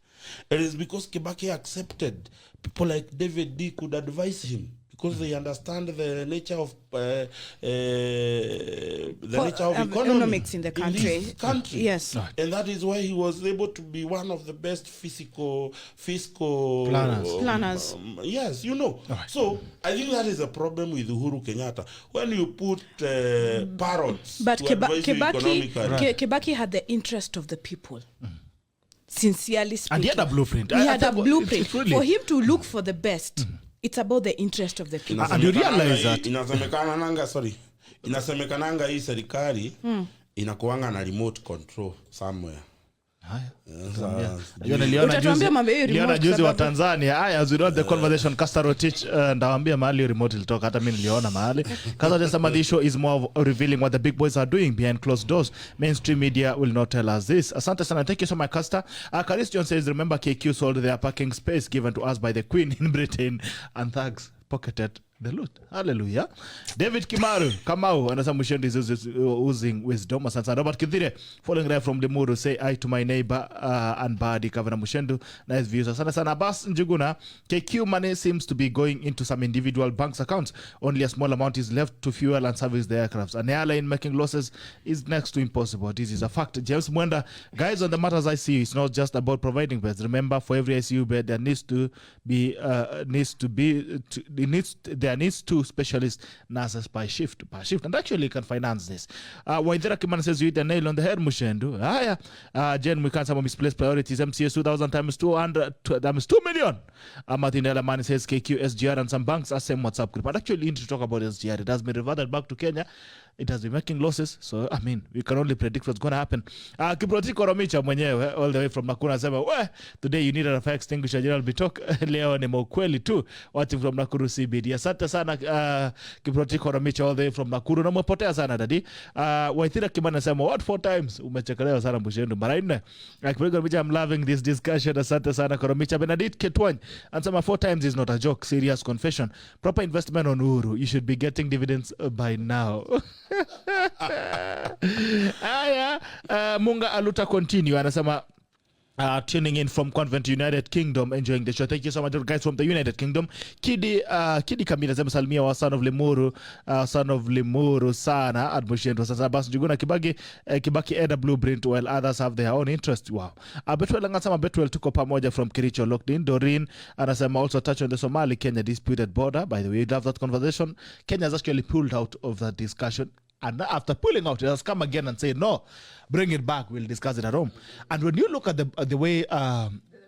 It is because Kibaki accepted people like David D could advise him because they understand the nature of economics in the country. this country. Yes. Right. And that is why he was able to be one of the best fiscal planners. Yes, Right. So I think that is a problem with Uhuru Kenyatta. When you put parrots But to advise you economically. Kibaki had the interest of the people. Sincerely speaking. And he had a blueprint. He had a blueprint. For him to look for the best, it's about the interest of the people. And you realize that inasemekananga hii serikali inakuanga na remote control somewhere. Utatuambia mambo hiyo remote juzi wa Tanzania. As we know the conversation Castro teach ndawaambia mahali remote ilitoka, hata mimi niliona mahali. Castro just some the show is more of revealing what the big boys are doing behind closed doors. Mainstream media will not tell us this. Asante sana, thank you so much Castro. Karis John says, remember KQ sold their parking space given to us by the Queen in Britain and thugs pocketed the loot. Hallelujah. David Kamau anasema Muchendi is oozing wisdom. Asante. Robert Kithire following right from Limuru, say I to my neighbor and buddy Governor Muchendu. Nice views. Asante sana. Abbas Njuguna, KQ money seems to be going into some individual banks accounts. Only a small amount is left to fuel and service the aircrafts. An airline making losses is next to impossible. This is a fact. James Mwenda, guys, on the matters I see, it's not just about providing beds. Remember, for every ICU bed there needs two specialist nurses per shift, and actually you can finance this. Waithera Kimana says you hit a nail on the head, Muchendu. Jen, we can't have misplaced priorities. MCS 2000 times 200, that is 2 million. Martin Elamani says KQ, SGR and some banks are same WhatsApp group. But actually need to talk about SGR. It has been reverted back to Kenya. It has been making losses, so I mean we can only predict what's going to happen. Kiproti Koromicha mwenyewe all the way from Nakuru sema today you need a fire extinguisher. General Bitok leo ni maukweli tu, watching from Nakuru CBD. Asante sana Kiproti Koromicha all the way from Nakuru, na mwepotea sana dadi. Waithira Kimana sema what 4 times umechekelewa sana Muchendu mara 4. Kiproti Koromicha, I'm loving this discussion. Asante sana Koromicha. Benedict Ketwany ansema 4 times is not a joke, serious confession. Proper investment on Uhuru, you should be getting dividends by now. Munga Aluta continue anasema tuning in from Convent United Kingdom, enjoying the show. Thank you so much guys from the United Kingdom. Kidi Kamila sema salimia wa son of Limuru sana admission. Sasa basi Juguna Kibaki Eda Blueprint while others have their own interest. Wow. Betwell anasema Betwell tuko pamoja from Kericho locked in. Doreen anasema also touch on the Somali-Kenya disputed border. By the way, you'd love that conversation. Kenya has actually pulled out of that discussion. And after pulling out, it has come again and say, no, bring it back. We'll discuss it at home. And when you look at the way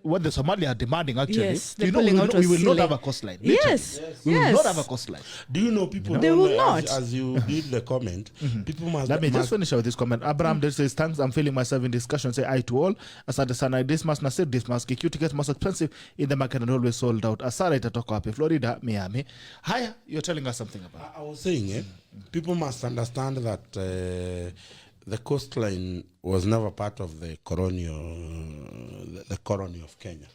what the Somalia are demanding, actually, yes, we will not have a coastline. Yes. We will not have a coastline. Do you know people? They will not. As you did the comment, people must. Let me just finish with this comment. Abraham says, thanks. I'm feeling myself in discussion. Say I to all. Asante sana. This must Nasir. This must KQ tickets most expensive in the market and always sold out. Asara itatoka wapi? Florida, Miami. Haya, you're telling us something about. I was saying, people must understand that the coastline was never part of the colony of Kenya.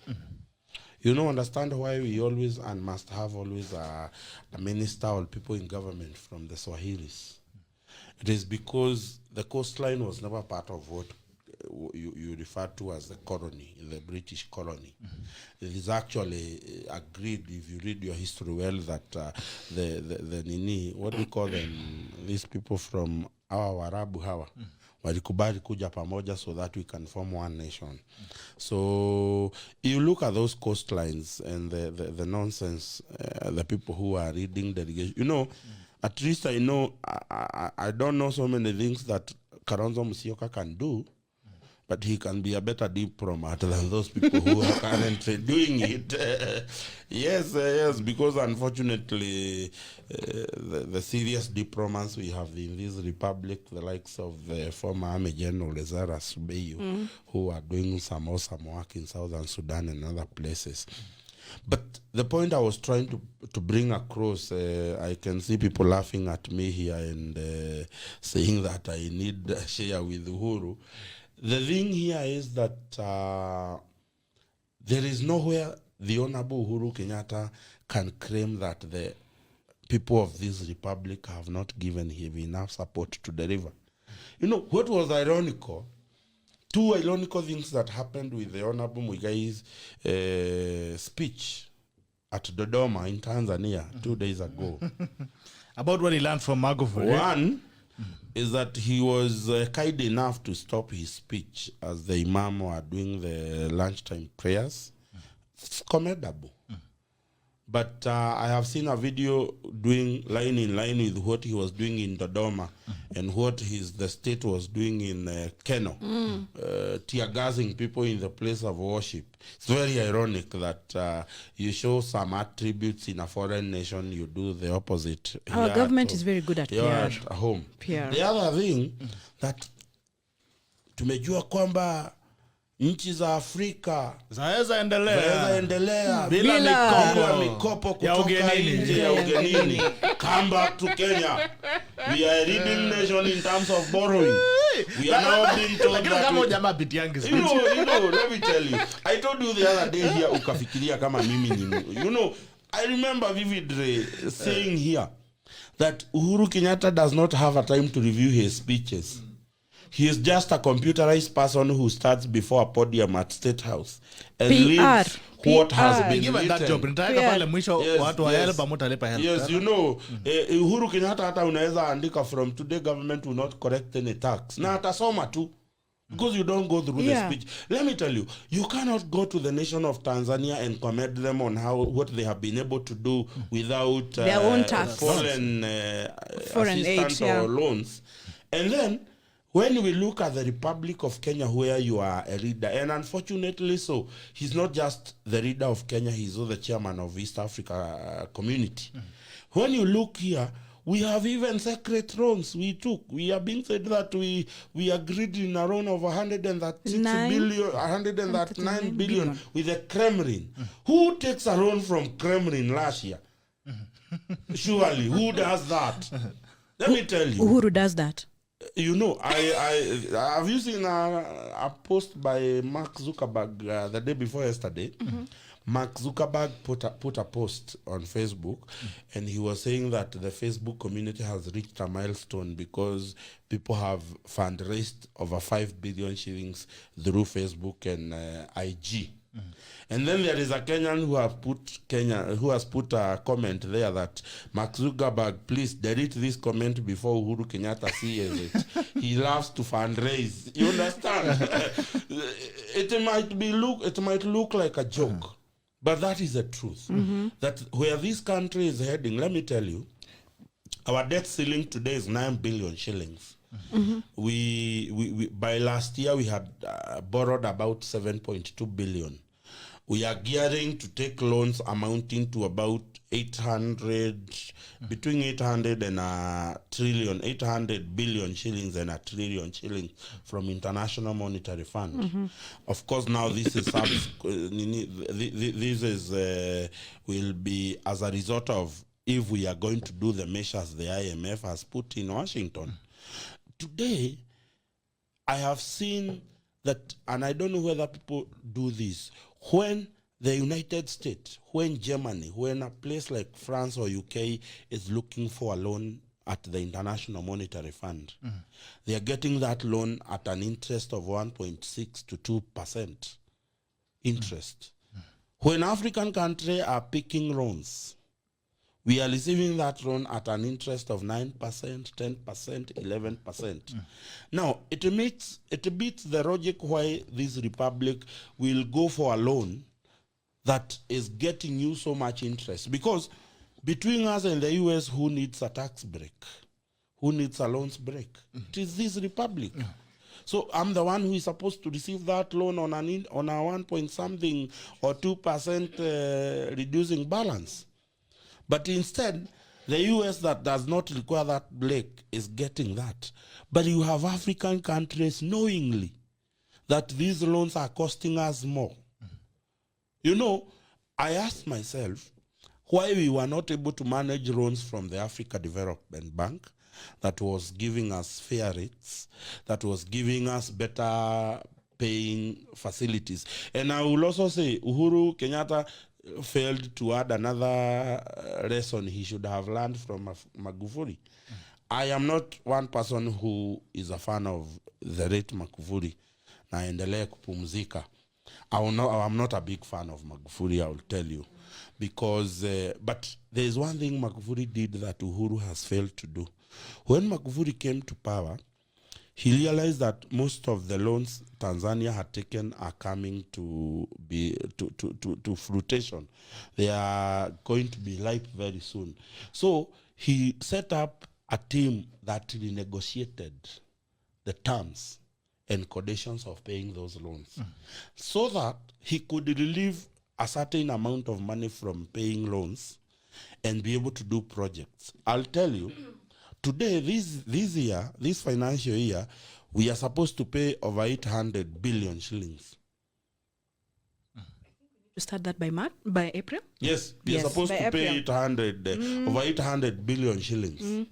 You know, understand why we always and must have always a minister or people in government from the Swahilis. It is because the coastline was never part of what you refer to as the colony, the British colony. It is actually agreed, if you read your history well, that the Nini, what do we call them, these people from our Warabu Hawa, walikubali kuja pamoja so that we can form one nation. So you look at those coastlines and the nonsense, the people who are reading delegation, you know, at least I know, I don't know so many things that Kalonzo Musyoka can do, but he can be a better diplomat than those people who are currently doing it. Yes, because unfortunately, the serious diplomats we have in this republic, the likes of the former Army General Lazarus Subeyu, who are doing some awesome work in Southern Sudan and other places. But the point I was trying to bring across, I can see people laughing at me here and saying that I need a share with Uhuru. The thing here is that there is nowhere the Honorable Uhuru Kenyatta can claim that the people of this republic have not given him enough support to deliver. You know, what was ironical, 2 ironical things that happened with the Honorable Muigai's speech at Dodoma in Tanzania 2 days ago. About what he learned from Magufuli. One is that he was kind enough to stop his speech as the imam were doing the lunchtime prayers. It's commendable. But I have seen a video doing line in line with what he was doing in Dodoma and what the state was doing in Keno, tear gassing people in the place of worship. It's very ironic that you show some attributes in a foreign nation, you do the opposite. Our government is very good at PR. At home. PR. The other thing that tumejua kwamba nchi za Afrika zaweza endelea bila mikopo kutoka nje ya ugenini. Come back to Kenya. We are a leading nation in terms of borrowing. We are now being told that you know, let me tell you. I told you the other day here, ukafikiria kama mimi ni, you know, I remember vividly saying here that Uhuru Kenyatta does not have a time to review his speeches. He is just a computerized person who starts before a podium at State House and reads what has been given that job. Yes, you know, Uhuru Kenyatta hata unaweza andika from today government will not correct any tax. Na atasoma tu. Because you don't go through the speech. Let me tell you, you cannot go to the nation of Tanzania and commend them on what they have been able to do without their own tax, foreign assistance or loans. And then, when we look at the Republic of Kenya, where you are a leader, and unfortunately so, he's not just the leader of Kenya, he's also the chairman of East Africa community. When you look here, we have even secret loans we took. We are being said that we agreed in a loan of 139 billion with the Kremlin. Who takes a loan from Kremlin last year? Surely, who does that? Let me tell you. Uhuru does that. You know, I've seen a post by Mark Zuckerberg the day before yesterday. Mark Zuckerberg put a post on Facebook, and he was saying that the Facebook community has reached a milestone because people have fundraised over 5 billion shillings through Facebook and IG. And then there is a Kenyan who has put a comment there that Mark Zuckerberg, please delete this comment before Uhuru Kenyatta sees it. He loves to fundraise. You understand? It might look like a joke, but that is the truth. That where this country is heading, let me tell you, our debt ceiling today is 9 billion shillings. We by last year we had borrowed about 7.2 billion. We are gearing to take loans amounting to about between 800 and a trillion, 800 billion shillings and a trillion shillings from International Monetary Fund. Of course, now this is will be as a result of if we are going to do the measures the IMF has put in Washington. Today, I have seen that, and I don't know whether people do this, when the United States, when Germany, when a place like France or UK is looking for a loan at the International Monetary Fund, they are getting that loan at an interest of 1.6 to 2% interest. When African countries are picking loans, we are receiving that loan at an interest of 9%, 10%, 11%. Now, it beats the logic why this republic will go for a loan that is getting you so much interest. Because between us and the US, who needs a tax break? Who needs a loans break? It is this republic. So I'm the one who is supposed to receive that loan on a 1 point something or 2% reducing balance. But instead, the US that does not require that break is getting that. But you have African countries knowingly that these loans are costing us more. You know, I asked myself why we were not able to manage loans from the Africa Development Bank that was giving us fair rates, that was giving us better paying facilities. And I will also say Uhuru Kenyatta failed to add another lesson he should have learned from Magufuli. I am not one person who is a fan of the late Magufuli. Naendelee kupumzika. I'm not a big fan of Magufuli, I will tell you. Because, but there is one thing Magufuli did that Uhuru has failed to do. When Magufuli came to power, he realized that most of the loans Tanzania had taken are coming to fruition. They are going to be ripe very soon. So he set up a team that renegotiated the terms and conditions of paying those loans, so that he could relieve a certain amount of money from paying loans and be able to do projects. I'll tell you, today, this financial year, we are supposed to pay over 800 billion shillings to start that by April? Yes, we are Yes, supposed by to pay April. 800, over 800 billion shillings.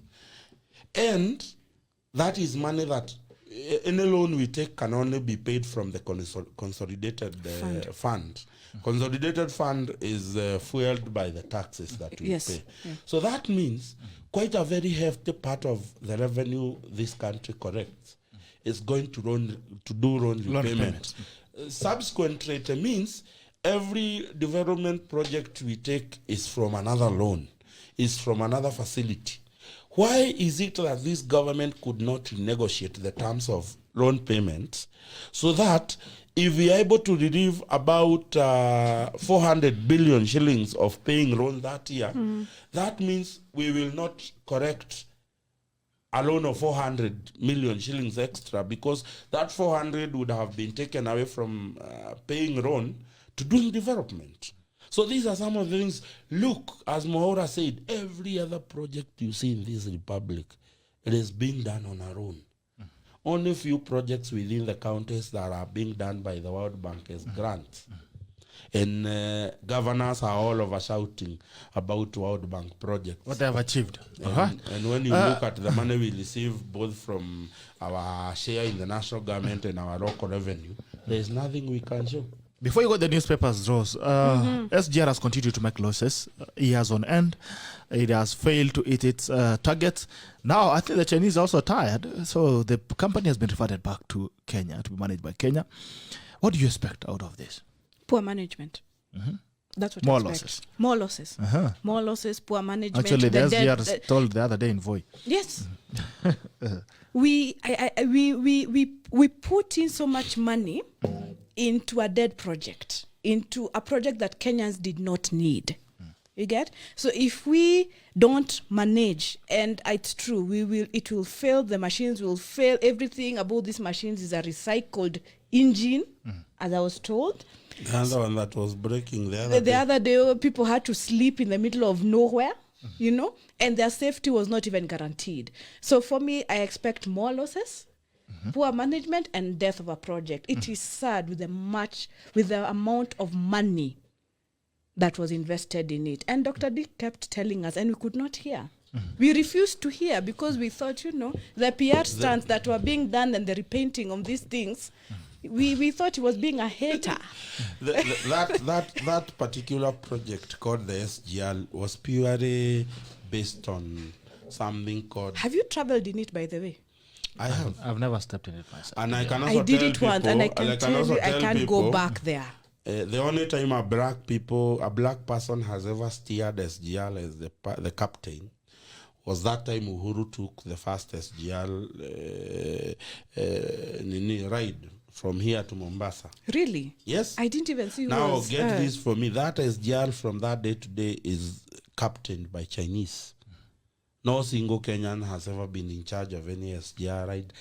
And that is money that any loan we take can only be paid from the consolidated fund. Consolidated fund is fueled by the taxes that we Yes. pay. Yeah. So that means quite a very hefty part of the revenue this country collects is going to do loan repayment. Subsequent rate means every development project we take is from another loan, is from another facility. Why is it that this government could not negotiate the terms of loan payments so that if we are able to relieve about 400 billion shillings of paying loan that year, that means we will not correct a loan of 400 million shillings extra, because that 400 would have been taken away from paying loan to doing development. So these are some of the things. Look, as Mohora said, every other project you see in this republic, it is being done on our own. Only few projects within the counties that are being done by the World Bank as grants. And governors are all over shouting about World Bank projects. What they have achieved. And when you look at the money we receive both from our share in the national government and our local revenue, there is nothing we can show. Before you got the newspapers, Rose, SGR has continued to make losses years on end. It has failed to hit its targets. Now, I think the Chinese are also tired, so the company has been reverted back to Kenya, to be managed by Kenya. What do you expect out of this? Poor management. That's what More I expect. losses. More losses. More losses, poor management. Actually, the SGR told the other day in Voi. Yes. We put in so much money into a dead project, into a project that Kenyans did not need. You get? So if we don't manage, and it's true, it will fail, the machines will fail. Everything about these machines is a recycled engine, as I was told. The other one that was breaking the other day, people had to sleep in the middle of nowhere, you know, and their safety was not even guaranteed. So for me, I expect more losses, poor management, and death of a project. It is sad with the amount of money that was invested in it. And Dr. Dick kept telling us, and we could not hear. We refused to hear because we thought, you know, the PR stunts that were being done and the repainting of these things, we thought he was being a hater. That particular project called the SGL was purely based on something called... Have you traveled in it, by the way? I have. I've never stepped in it myself. And I can also I did tell it once, and I can tell you, I can't go back there. The only time a black person has ever steered SGL as the captain was that time Uhuru took the first SGL ride from here to Mombasa. Really? Yes. I didn't even see who Now was, get this for me. That SGL from that day to day is captained by Chinese. No single Kenyan has ever been in charge of any SGR ride.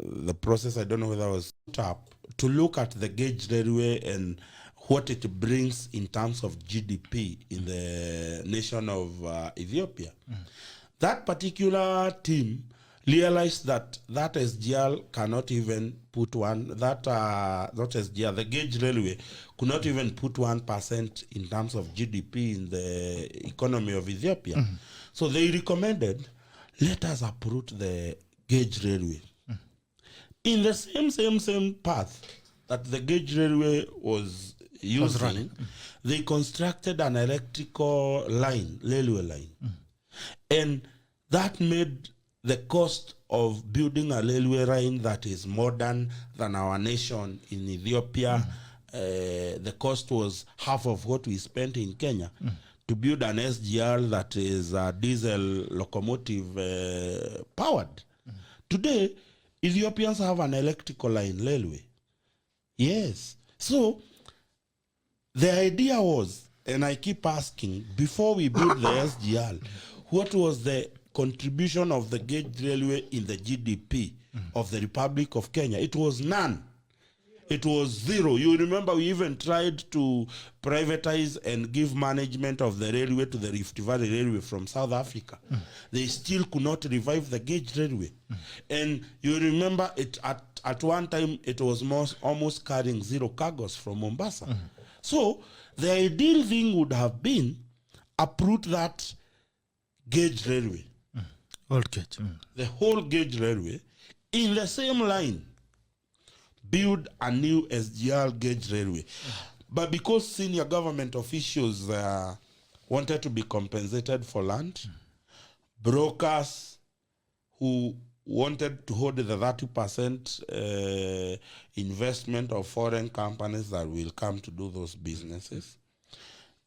The process, I don't know whether it was set up to look at the gauge railway and what it brings in terms of GDP in the nation of Ethiopia. That particular team realized that SGR cannot even put not SGR, the gauge railway could not even put 1% in terms of GDP in the economy of Ethiopia. So they recommended, let us uproot the gauge railway. In the same path that the gauge railway was using, they constructed an electrical line, railway line. And that made the cost of building a railway line that is modern than our nation in Ethiopia, the cost was half of what we spent in Kenya. To build an SGR that is diesel locomotive powered. Today, Ethiopians have an electrical line railway. Yes. So, the idea was, and I keep asking, before we built the SGR, what was the contribution of the gauge railway in the GDP of the Republic of Kenya? It was none. It was zero. You remember we even tried to privatize and give management of the railway to the Rift Valley Railway from South Africa. They still could not revive the gauge railway. And you remember it at one time it was almost carrying zero cargoes from Mombasa. So the ideal thing would have been uproot that gauge railway. Old gauge. The whole gauge railway in the same line. Build a new SGR gauge railway. But because senior government officials wanted to be compensated for land, brokers who wanted to hold the 30% investment of foreign companies that will come to do those businesses,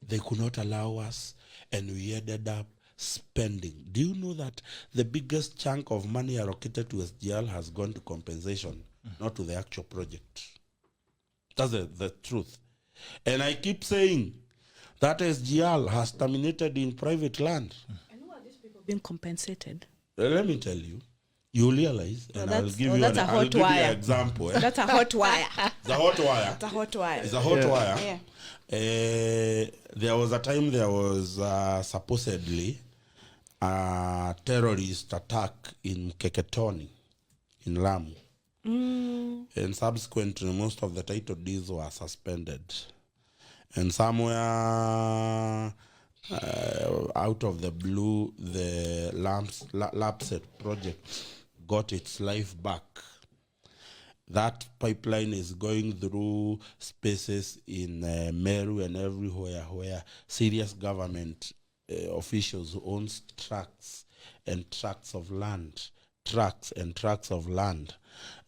they could not allow us, and we ended up spending. Do you know that the biggest chunk of money allocated to SGL has gone to compensation, not to the actual project? That's the truth. And I keep saying that SGL has terminated in private land. And who are these people being compensated? Let me tell you. You realize, and I'll give you an example. That's a hot wire. It's a hot wire. It's a hot wire. It's a hot wire. Yeah. There was a time there was supposedly a terrorist attack in Keketoni, in Lamu. And subsequently, most of the title deeds were suspended. And somewhere out of the blue, the Lapset project got its life back. That pipeline is going through spaces in Meru and everywhere where serious government officials own tracts and tracts of land.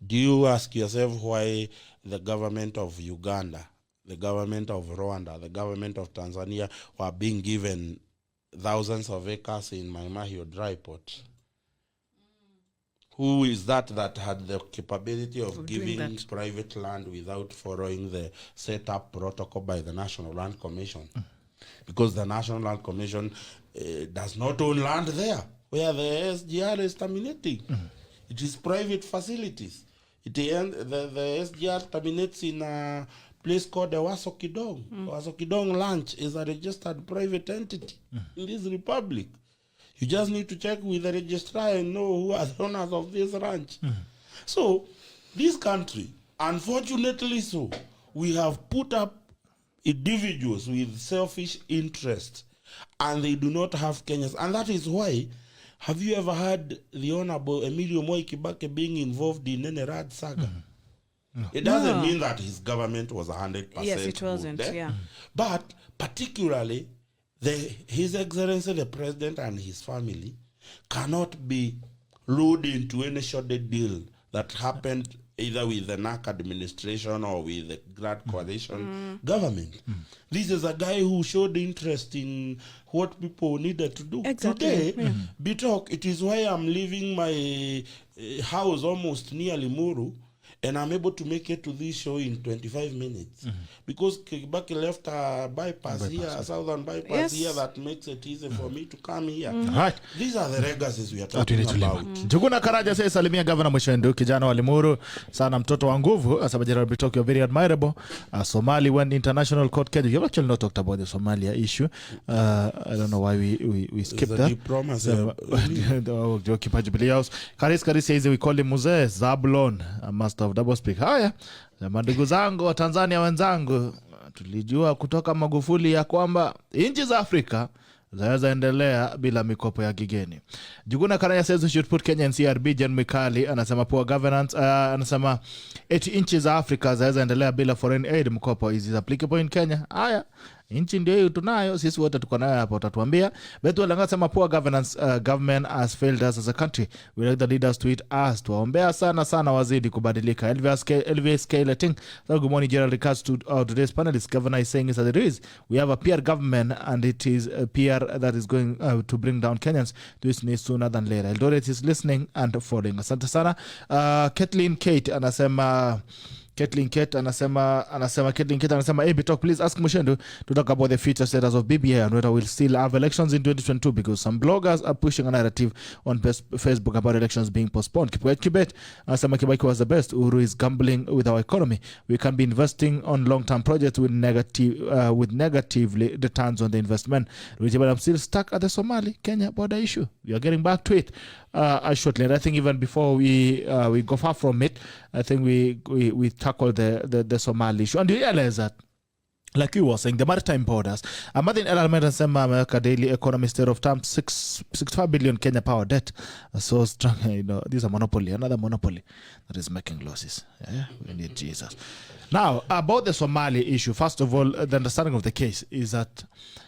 Do you ask yourself why the government of Uganda, the government of Rwanda, the government of Tanzania were being given thousands of acres in Maimahio dry port? Who is that had the capability of giving private land without following the set-up protocol by the National Land Commission? Because the National Land Commission does not own land there, where the SGR is terminating. It is private facilities. The SGR terminates in a place called the Wasokidong. Wasokidong Ranch is a registered private entity in this republic. You just need to check with the registrar and know who are the owners of this ranch. So, this country, unfortunately so, we have put up individuals with selfish interest, and they do not have Kenyans. And that is why, have you ever heard the Honorable Emilio Moi Kibake being involved in any RAD saga? No. It doesn't mean that his government was 100%. Yes, it wasn't, yeah. But particularly, His Excellency the President and his family cannot be lured into any shoddy deal that happened either with the NARC administration or with the Grand Coalition government. This is a guy who showed interest in what people needed to do. Exactly. Today, Bitok, it is why I'm leaving my house almost near Limuru, and I'm able to make it to this show in 25 minutes. Because Kibaki left a bypass here, a southern bypass here that makes it easy for me to come here. Right. These are the legacies we are talking about. Njuguna Karaja says, salimia Governor Muchendu, kijana wa Limuru, sana mtoto wa nguvu, asaba Gerald Bitok, you're very admirable. Somali went international court Kenya. You've actually not talked about the Somalia issue. I don't know why we skipped that. Diplomacy. Karis says, we call him Muzee Zablon, a master of double speak. Haya, ndugu zangu wa Tanzania wenzangu, tulijua kutoka Magufuli ya kwamba nchi za Afrika zaweza endelea bila mikopo ya kigeni. Juguna Karaya says we should put Kenya in CRB. Jen Mikali anasema poor governance. Anasema 8 nchi za Afrika zaweza endelea bila foreign aid. Mkopo is applicable in Kenya. Haya, nchi ndio hiyo tunayo, sisi wote tuko nayo hapa, utatuambia. Betu anasema poor governance, government has failed us as a country. We like the leaders to eat us. Tuwaombea sana wazidi kubadilika. Elvis Skeleting. So good morning, Gerald. Regards to today's panelist, Governor is saying is that it is. We have a peer government, and it is a peer that is going to bring down Kenyans. This needs sooner than later. Eldoret is listening and following. Asante sana. Kathleen Kate anasema hey Bitok, please ask Muchendu to talk about the future status of BBI and whether we'll still have elections in 2022, because some bloggers are pushing a narrative on Facebook about elections being postponed. Kibet anasema Kibaki was the best. Uhuru is gambling with our economy. We can be investing on long-term projects with negative returns on the investment. But I'm still stuck at the Somali-Kenya border issue. We are getting back to it shortly. And I think even before we go far from it, I think we tackle the Somali issue. And you realize that like you were saying, the maritime borders. Martin Element and Sema America Daily Economy State of Terms 65 billion Kenya power debt. So strong, this is a monopoly, another monopoly that is making losses. Yeah, we need Jesus. Now, about the Somali issue, first of all, the understanding of the case is that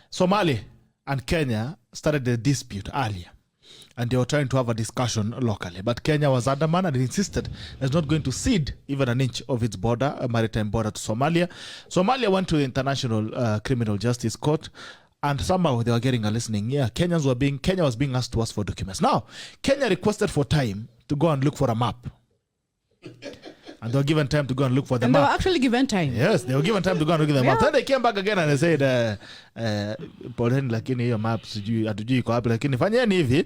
Somali and Kenya started the dispute earlier. And they were trying to have a discussion locally. But Kenya was adamant and insisted it's not going to cede even an inch of its border, a maritime border to Somalia. Somalia went to the International Criminal Justice Court, and somehow they were getting a listening ear. Kenya was being asked to ask for documents. Now, Kenya requested for time to go and look for a map. And they were given time to go and look for the map. And they were actually given time. Yes, they were given time to go and look at the map. Then they came back again and they said, poleni lakini hiyo map sijui hatujui iko wapi, lakini fanyeni hivi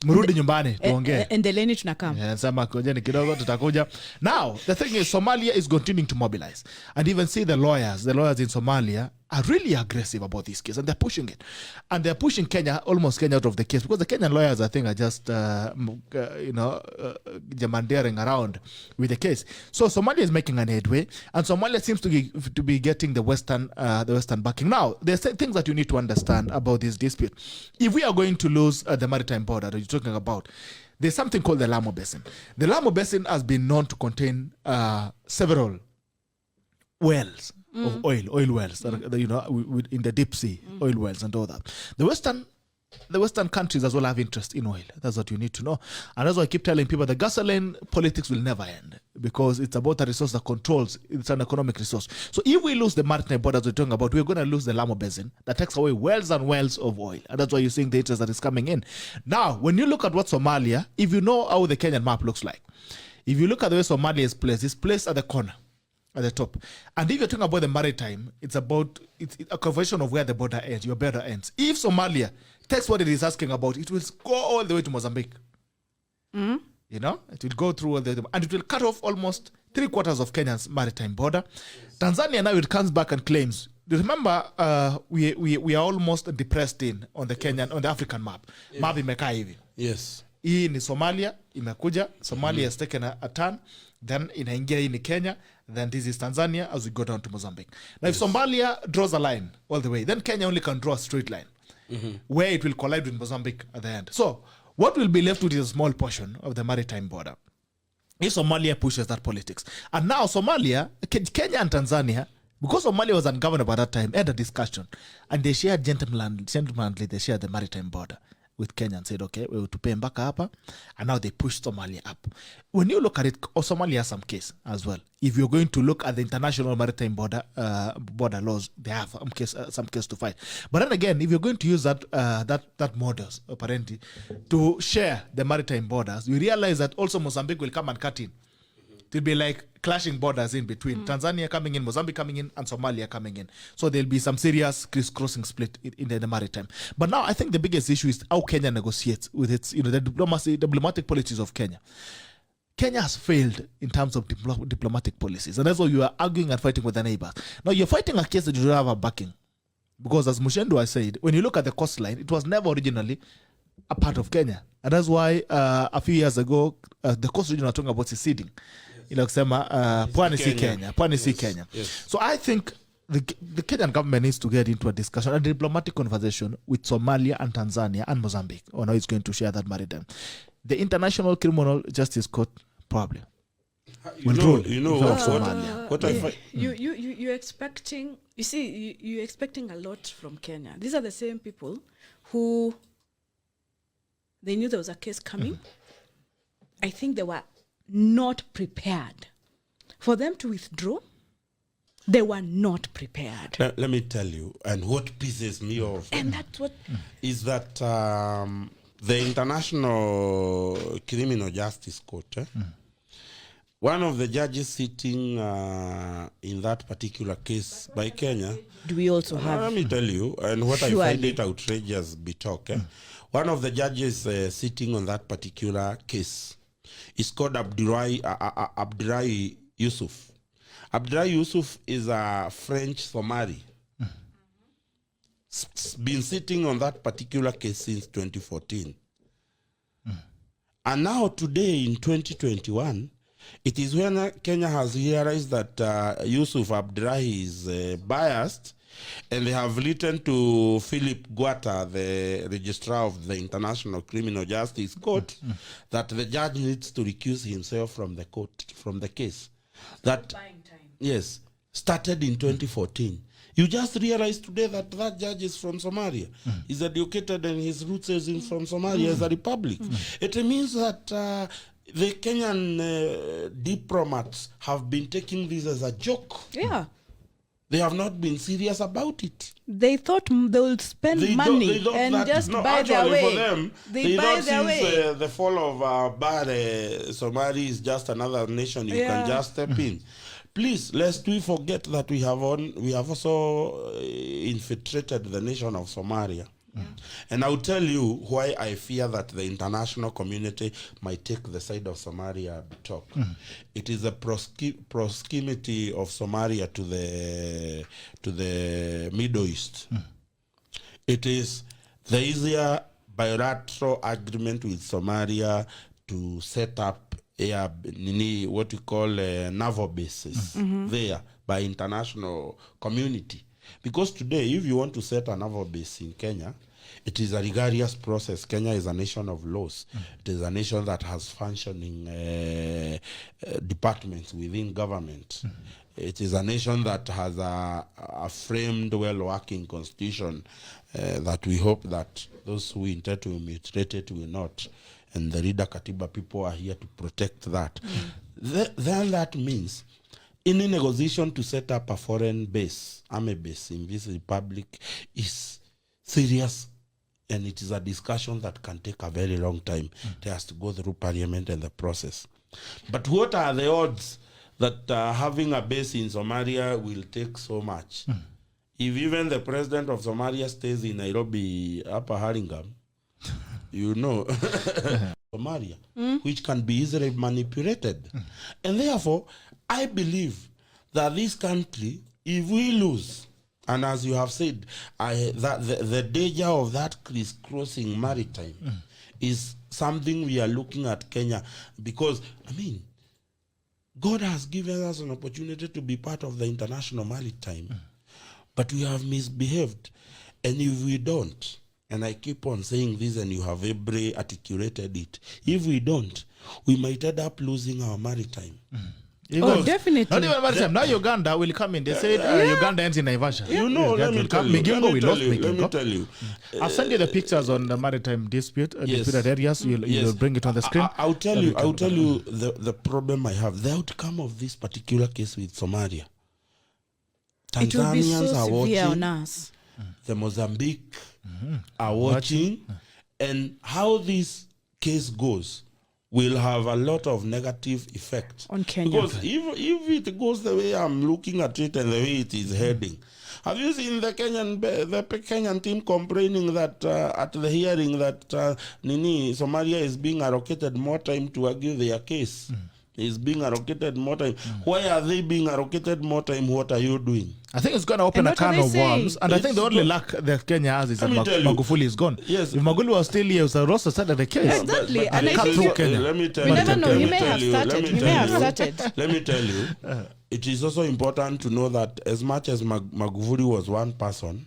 mrudi nyumbani tuongee. Endeleni tunakam. Sema kojeni kidogo tutakuja. Now, the thing is Somalia is continuing to mobilize. And even see the lawyers in Somalia are really aggressive about this case, and they're pushing it. And they're pushing almost Kenya out of the case, because the Kenyan lawyers, I think, are just, gerrymandering around with the case. So Somalia is making an headway, and Somalia seems to be getting the Western backing. Now, there's things that you need to understand about this dispute. If we are going to lose the maritime border that you're talking about, there's something called the Lamu Basin. The Lamu Basin has been known to contain several wells of oil wells that are, in the deep sea, oil wells and all that. The Western countries as well have interest in oil. That's what you need to know. And that's why I keep telling people the gasoline politics will never end, because it's about a resource that controls, it's an economic resource. So if we lose the maritime borders we're talking about, we're going to lose the Lamu Basin that takes away wells and wells of oil. And that's why you're seeing the interest that is coming in. Now, when you look at what Somalia, if you know how the Kenyan map looks like, if you look at the way Somalia is placed, it's placed at the corner, at the top. And if you're talking about the maritime, it's a conversion of where the border ends, your border ends. If Somalia takes what it is asking about, it will go all the way to Mozambique. It will go through all the way, and it will cut off almost 3/4 of Kenya's maritime border. Tanzania now it comes back and claims. Remember, we are almost depressed on the African map. Map imekaa hivi. Yes. Hii ni Somalia, imekuja. Somalia has taken a turn. Then inaingia hii ni Kenya. Then this is Tanzania as we go down to Mozambique. Now, if Somalia draws a line all the way, then Kenya only can draw a straight line where it will collide with Mozambique at the end. So what will be left with is a small portion of the maritime border if Somalia pushes that politics. And now Somalia, Kenya and Tanzania, because Somalia was ungovernable at that time, had a discussion. And they shared gentlemanly, they shared the maritime border with Kenya and said, okay, we will to pay mpaka hapa, and now they pushed Somalia up. When you look at it, Somalia has some case as well. If you're going to look at the international maritime border laws, they have some case to fight. But then again, if you're going to use that modus apparently to share the maritime borders, you realize that also Mozambique will come and cut in. It will be like clashing borders in between. Tanzania coming in, Mozambique coming in, and Somalia coming in. So there'll be some serious crisscrossing split in the maritime. But now I think the biggest issue is how Kenya negotiates with its, the diplomatic policies of Kenya. Kenya has failed in terms of diplomatic policies. And that's why you are arguing and fighting with the neighbors. Now you're fighting a case that you don't have a backing. Because as Mushendu has said, when you look at the coastline, it was never originally a part of Kenya. And that's why a few years ago, the coast region are talking about seceding. Pwani si Kenya. Pwani si Kenya. Yes. So I think the Kenyan government needs to get into a discussion, a diplomatic conversation with Somalia and Tanzania and Mozambique on how it's going to share that maritime. The International Criminal Justice Court probably will rule. You're expecting. You see, you're expecting a lot from Kenya. These are the same people who they knew there was a case coming. I think they were not prepared. For them to withdraw, they were not prepared. Let me tell you, and what pisses me off, and that's what is that the International Criminal Justice Court, one of the judges sitting in that particular case by Kenya. Do we also have? Let me tell you, and what I find it outrageous, Bitok. One of the judges sitting on that particular case is called Abdullahi Yusuf. Abdullahi Yusuf is a French Somali. Been sitting on that particular case since 2014. And now today in 2021, It is when Kenya has realized that Yusuf Abdullahi is biased, and they have written to Philip Guata, the registrar of the International Criminal Justice Court, that the judge needs to recuse himself from the court, from the case. That, yes, started in 2014. You just realized today that that judge is from Somalia. He's educated and his roots is from Somalia as a republic. It means that the Kenyan diplomats have been taking this as a joke. Yeah. They have not been serious about it. They thought they would spend money and just buy their way. For them, they buy their way. The fall of Bare, Somalia is just another nation you can just step in. Please, lest we forget that we have also infiltrated the nation of Somalia. And I'll tell you why I fear that the international community might take the side of Somalia at the top. It is the proximity of Somalia to the Middle East. It is the easier bilateral agreement with Somalia to set up what we call naval bases there by international community. Because today, if you want to set a naval base in Kenya, it is a rigorous process. Kenya is a nation of laws. It is a nation that has functioning departments within government. It is a nation that has a framed, well-working constitution that we hope that those who intend to mutilate it will not. And the Rida Katiba people are here to protect that. Then that means any negotiation to set up a foreign base, army base in this republic is serious, and it is a discussion that can take a very long time. It has to go through parliament and the process. But what are the odds that having a base in Somalia will take so much? If even the president of Somalia stays in Nairobi, Upper Haringam, you know, Somalia, which can be easily manipulated. And therefore, I believe that this country, if we lose, and as you have said, that the danger of that crisscrossing maritime is something we are looking at Kenya, because, I mean, God has given us an opportunity to be part of the international maritime, but we have misbehaved. And if we don't, and I keep on saying this and you have very articulated it, if we don't, we might end up losing our maritime. Definitely. Not even maritime. Now Uganda will come in. They said Uganda ends in Naivasha. You know, let me tell you. I'll send you the pictures on the maritime disputed areas. You'll bring it on the screen. I'll tell you the problem I have. The outcome of this particular case with Somalia. It will be so Tanzanians are severe watching. on us. The Mozambique are watching. And how this case goes will have a lot of negative effect on Kenya. Because if it goes the way I'm looking at it and the way it is heading, have you seen the Kenyan team complaining that at the hearing that Somalia is being allocated more time to argue their case? Is being allocated more time. Why are they being allocated more time? What are you doing? I think it's going to open a can of worms. And I think the only luck that Kenya has is that Magufuli is gone. Yes. If Magufuli was still here, it was a roster started the case. Exactly. And cut through Kenya. Let me tell you. We never know. He may have started. Let me tell you. It is also important to know that as much as Magufuli was one person,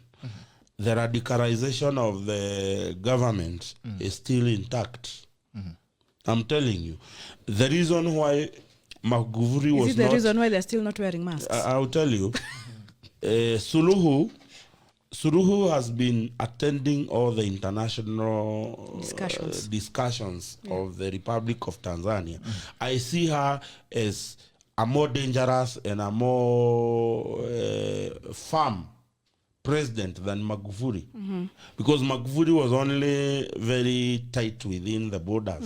the radicalization of the government is still intact. I'm telling you. The reason why Magufuli was not... Is it the reason why they're still not wearing masks? I'll tell you. Suluhu has been attending all the international discussions of the Republic of Tanzania. I see her as a more dangerous and a more firm president than Magufuli. Because Magufuli was only very tight within the borders.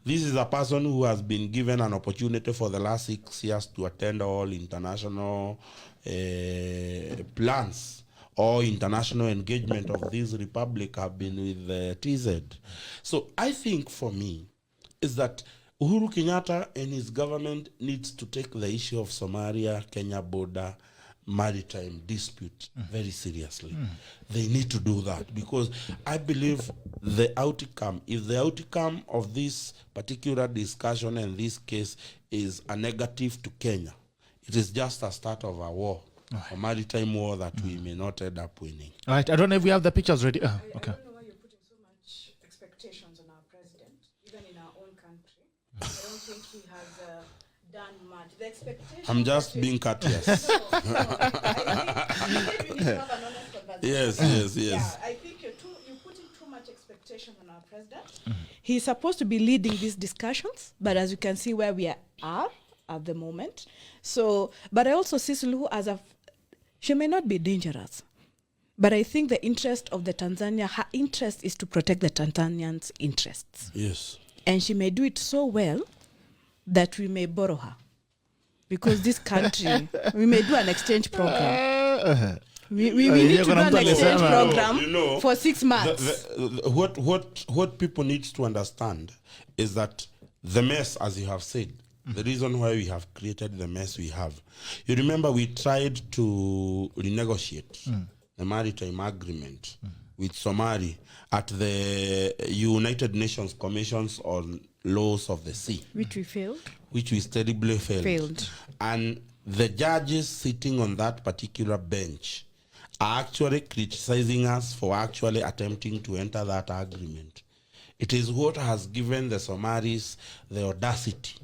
This is a person who has been given an opportunity for the last 6 years to attend all international plans or international engagement of this republic have been with TZ. So I think for me is that Uhuru Kenyatta and his government needs to take the issue of Somalia, Kenya border maritime dispute very seriously. They need to do that, because I believe the outcome, if the outcome of this particular discussion and this case is a negative to Kenya, it is just a start of a war, a maritime war that we may not end up winning. All right, I don't know if we have the pictures ready. Okay. I don't know why you're putting so much expectations on our president, even in our own country. I don't think he has done much. The expectations. I'm just being courteous. No, I think we need to have an honest conversation. Yes. Yeah, I think you're putting too much expectation on our president. He's supposed to be leading these discussions, but as you can see where we are at the moment. So, but I also see Suluhu as she may not be dangerous, but I think the interest of the Tanzania, her interest is to protect the Tanzanians' interests. Yes. And she may do it so well that we may borrow her. Because this country, we may do an exchange program. We need to do an exchange program for 6 months. What people need to understand is that the mess, as you have said, the reason why we have created the mess we have. You remember we tried to renegotiate the maritime agreement with Somali at the United Nations Commissions on Laws of the Sea. Which we failed. Which we terribly failed. And the judges sitting on that particular bench are actually criticizing us for actually attempting to enter that agreement. It is what has given the Somalis the audacity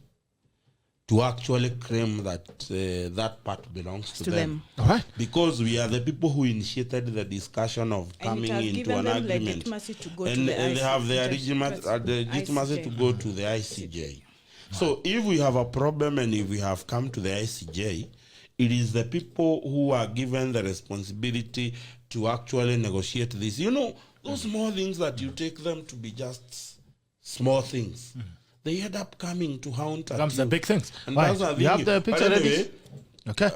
to actually claim that that part belongs to them. All right. Because we are the people who initiated the discussion of coming into an agreement. And they have the legitimacy to go to the ICJ. So if we have a problem and if we have come to the ICJ, it is the people who are given the responsibility to actually negotiate this. You know, those small things that you take them to be just small things. They end up coming to haunt at Comes the big things. And Right. You have the picture ready? Okay.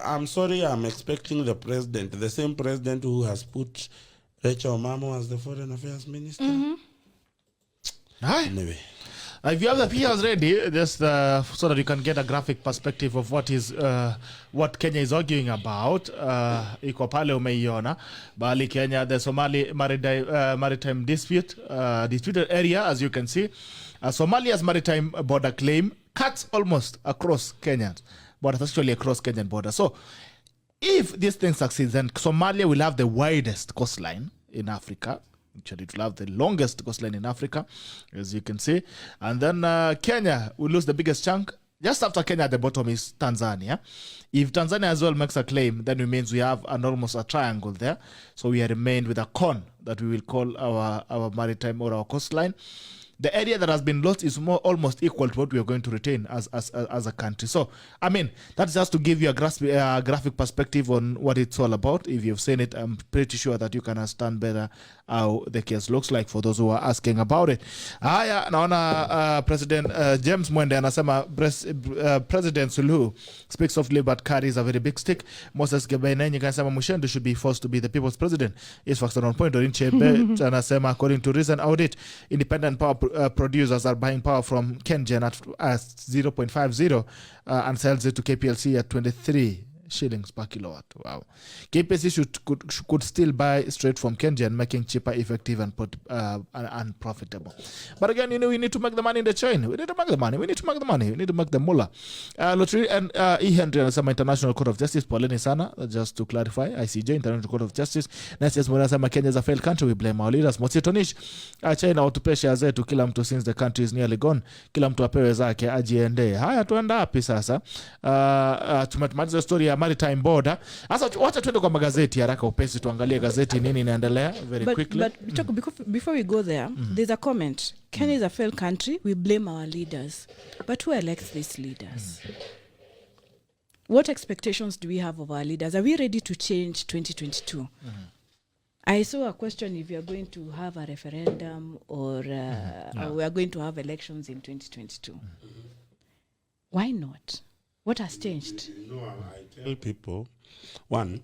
I'm sorry, I'm expecting the president, the same president who has put Rachel Mamo as the foreign affairs minister. Right. Anyway. If you have the pictures ready, just so that you can get a graphic perspective of what Kenya is arguing about. Iko pale umeiona. Bali Kenya, the Somali maritime dispute, disputed area, as you can see. Somalia's maritime border claim cuts almost across Kenya, but it's actually across Kenyan border. So, if this thing succeeds, then Somalia will have the widest coastline in Africa. Actually, it will have the longest coastline in Africa, as you can see. And then Kenya will lose the biggest chunk. Just after Kenya, at the bottom is Tanzania. If Tanzania as well makes a claim, then it means we have almost a triangle there. So we remain with a cone that we will call our maritime or our coastline. The area that has been lost is almost equal to what we are going to retain as a country. So, I mean, that's just to give you a graphic perspective on what it's all about. If you've seen it, I'm pretty sure that you can understand better how the case looks like for those who are asking about it. Haya, naona President James Mwende anasema President Suluhu speaks softly but carries a very big stick. Moses Gebenenyi anasema Mushendu should be forced to be the people's president. Is facts on point. Orinchebe anasema according to recent audit, independent power producers are buying power from KenGen at 0.50 and sells it to KPLC at 23 shillings per kilowatt. Wow. KPLC could still buy straight from KenGen, making cheaper, effective, and profitable. But again, we need to make the money in the chain. We need to make the money. We need to make the mullah. Lottery and E. Henry and some International Court of Justice, Paulini Sana, just to clarify, ICJ, International Court of Justice. Next is Mwanasama, Kenya is a failed country. We blame our leaders. Mositonish, China watupe share zetu kila mtu since the country is nearly gone. Kila mtu apewe zake ajiende. Haya, tuenda hapi sasa. Tumetumaliza story ya maritime border. Sasa wacha tuende kwa magazeti haraka upesi tuangalie gazeti nini inaendelea very quickly. But before we go there, there's a comment. Kenya is a failed country. We blame our leaders. But who elects these leaders? What expectations do we have of our leaders? Are we ready to change 2022? I saw a question if we are going to have a referendum or we are going to have elections in 2022. Why not? What has changed? I tell people, one,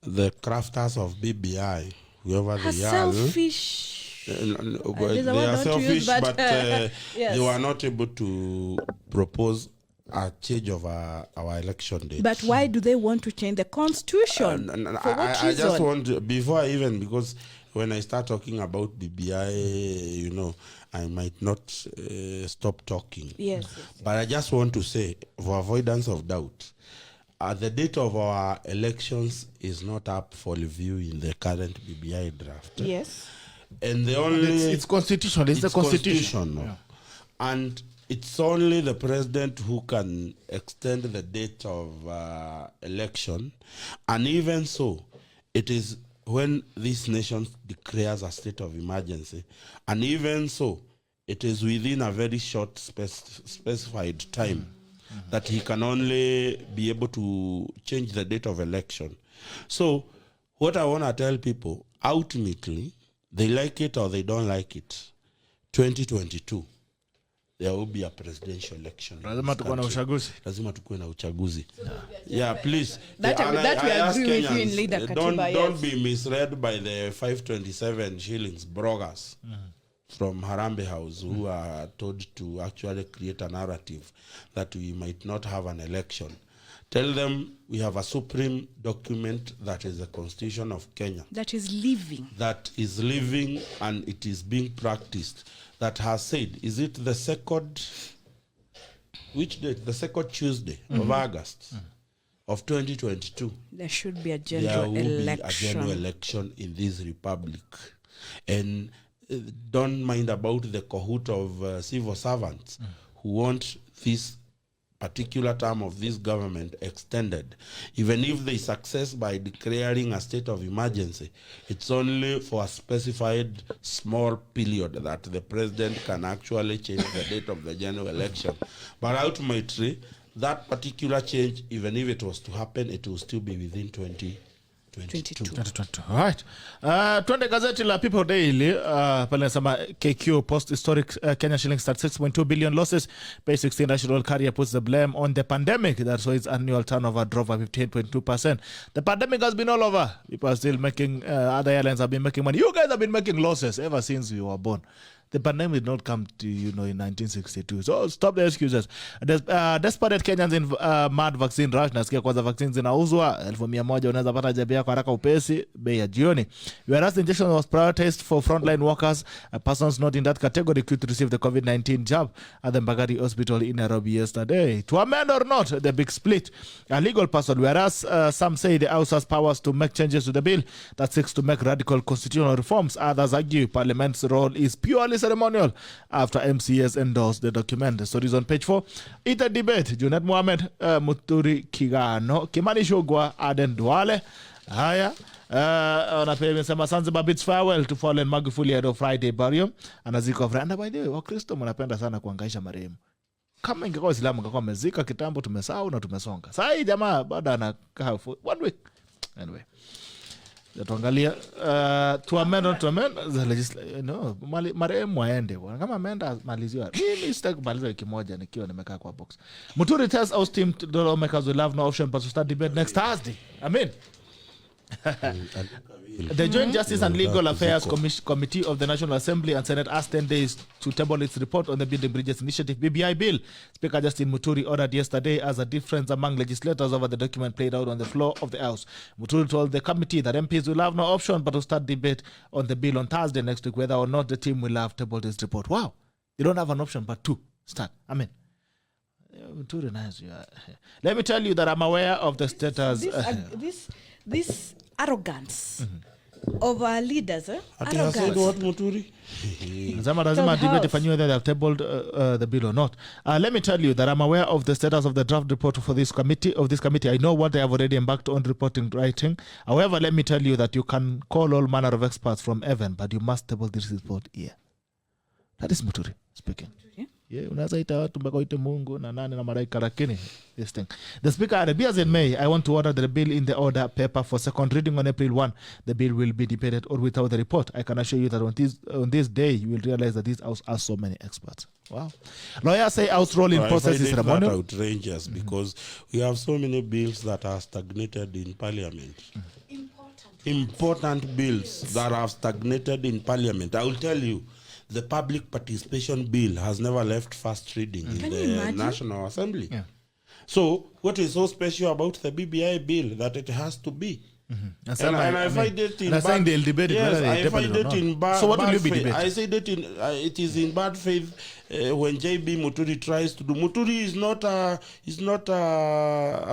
the crafters of BBI, whoever they are, selfish. they are selfish, but they were not able to propose a change of our election date. But why do they want to change the constitution? For what I reason? just want, before I even, because when I start talking about BBI, I might not stop talking. Yes. But I just want to say, for avoidance of doubt, the date of our elections is not up for review in the current BBI draft. Yes. And the only... It's constitutional. It's the constitution. constitutional. And it's only the president who can extend the date of election. And even so, it is when this nation declares a state of emergency. And even so, it is within a very short specified time that he can only be able to change the date of election. So what I want to tell people, ultimately, they like it or they don't like it, 2022, there will be a presidential election. Lazima tukuwe na uchaguzi. Lazima tukuwe na uchaguzi. Yeah, please. That we agree with you in Leader Katiba, don't be misread by the 527 shillings bloggers from Harambe House who are told to actually create a narrative that we might not have an election. Tell them we have a supreme document that is the Constitution of Kenya. That is living. That is living and it is being practiced. That has said, is it the second, which date? The second Tuesday of August of 2022. There should be a There general will election. be a general election in this republic. And don't mind about the cahoot of civil servants who want this particular term of this government extended. Even if they success by declaring a state of emergency, it's only for a specified small period that the president can actually change the date of the general election. But ultimately, that particular change, even if it was to happen, it will still be within 2022. 2022. All right. Twende gazeti la People Daily. Pale nasema KQ post historic Kenya shillings at 6.2 billion losses. Pay 16 national carrier puts the blame on the pandemic. That's why its annual turnover drove by 15.2%. The pandemic has been all over. People are still making, other airlines have been making money. You guys have been making losses ever since you were born. The pandemic did not come to in 1962. So stop the excuses. Desperate Kenyans in mad vaccine rush. Nasikia kwanza vaccines zinauzwa 1,100 unaweza pata jabi yako haraka upesi bei ya jioni. Whereas the injection was prioritized for frontline workers, persons not in that category could receive the COVID-19 jab at the Mbagati Hospital in Nairobi yesterday. To amend or not, the big split. A legal person, whereas some say the House has powers to make changes to the bill that seeks to make radical constitutional reforms. Others argue Parliament's role is purely ceremonial after MCAs endorsed the document. The story is on page 4. Ita debate, Junet Mohamed, Muturi Kigano, Kimani Shogwa, Aden Duale. Haya. Wanasema Zanzibar bids farewell to fallen Magufuli ahead of Friday burial. Anazika of Randa. By the way, Wakristo mnapenda sana kuangaisha marehemu. Kama ingekuwa Islamu ingekuwa mezika kitambo tumesahau na tumesonga. Sasa hii jamaa bado anakaa for 1 week. Anyway. Tuangalia to amend marehemu waende kama ameenda maliziwa. Mimi sitaki kumaliza wiki moja nikiwa nimekaa kwa box. Muturi tells our team lawmakers will have no option but to start debate next Thursday. I mean the Joint Justice and Legal Affairs Committee of the National Assembly and Senate asked 10 days to table its report on the Building Bridges Initiative BBI bill. Speaker Justin Muturi ordered yesterday as a difference among legislators over the document played out on the floor of the House. Muturi told the committee that MPs will have no option but to start debate on the bill on Thursday next week whether or not the team will have tabled its report. Wow. They don't have an option but to start. I mean, Muturi nice. Let me tell you that I'm aware of the status. This arrogance of our leaders, Arrogance. What, Muturi? Lazima debate ifanywe whether they have tabled the bill or not. Let me tell you that I'm aware of the status of the draft report for this committee. I know what they have already embarked on reporting writing. However, let me tell you that you can call all manner of experts from heaven, but you must table this report here. That is Muturi speaking. Yeah, unaweza ita watu mpaka uite Mungu na nani na malaika lakini this thing. The speaker added, as in May, I want to order the bill in the order paper for second reading on April 1. The bill will be debated or without the report. I can assure you that on this day, you will realize that this house has so many experts. Wow. Lawyers say house role in process is ceremonial. That outrageous because we have so many bills that are stagnated in Parliament. Important bills that have stagnated in Parliament. I will tell you, the public participation bill has never left first reading in the National Assembly. Yeah. So what is so special about the BBI bill that it has to be? And And I find it in saying they'll debate it. yes, whether they I debate find it or it not. in bad. So what will bad you be faith. debating? I said it in it is in bad faith when JB Muturi tries to do. Muturi is not a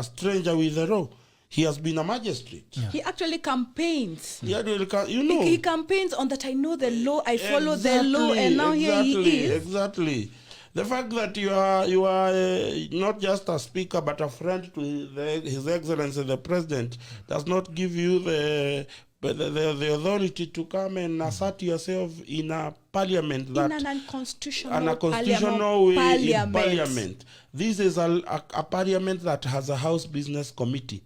stranger with the law. He has been a magistrate. Yeah. He actually campaigns. Yeah, you know. He campaigns on that I know the law, I follow the law, and now here he is. Exactly. The fact that you are not just a speaker but a friend to His Excellency the President does not give you the authority to come and assert yourself in a parliament that in an unconstitutional way in parliament. This is a parliament that has a house business committee.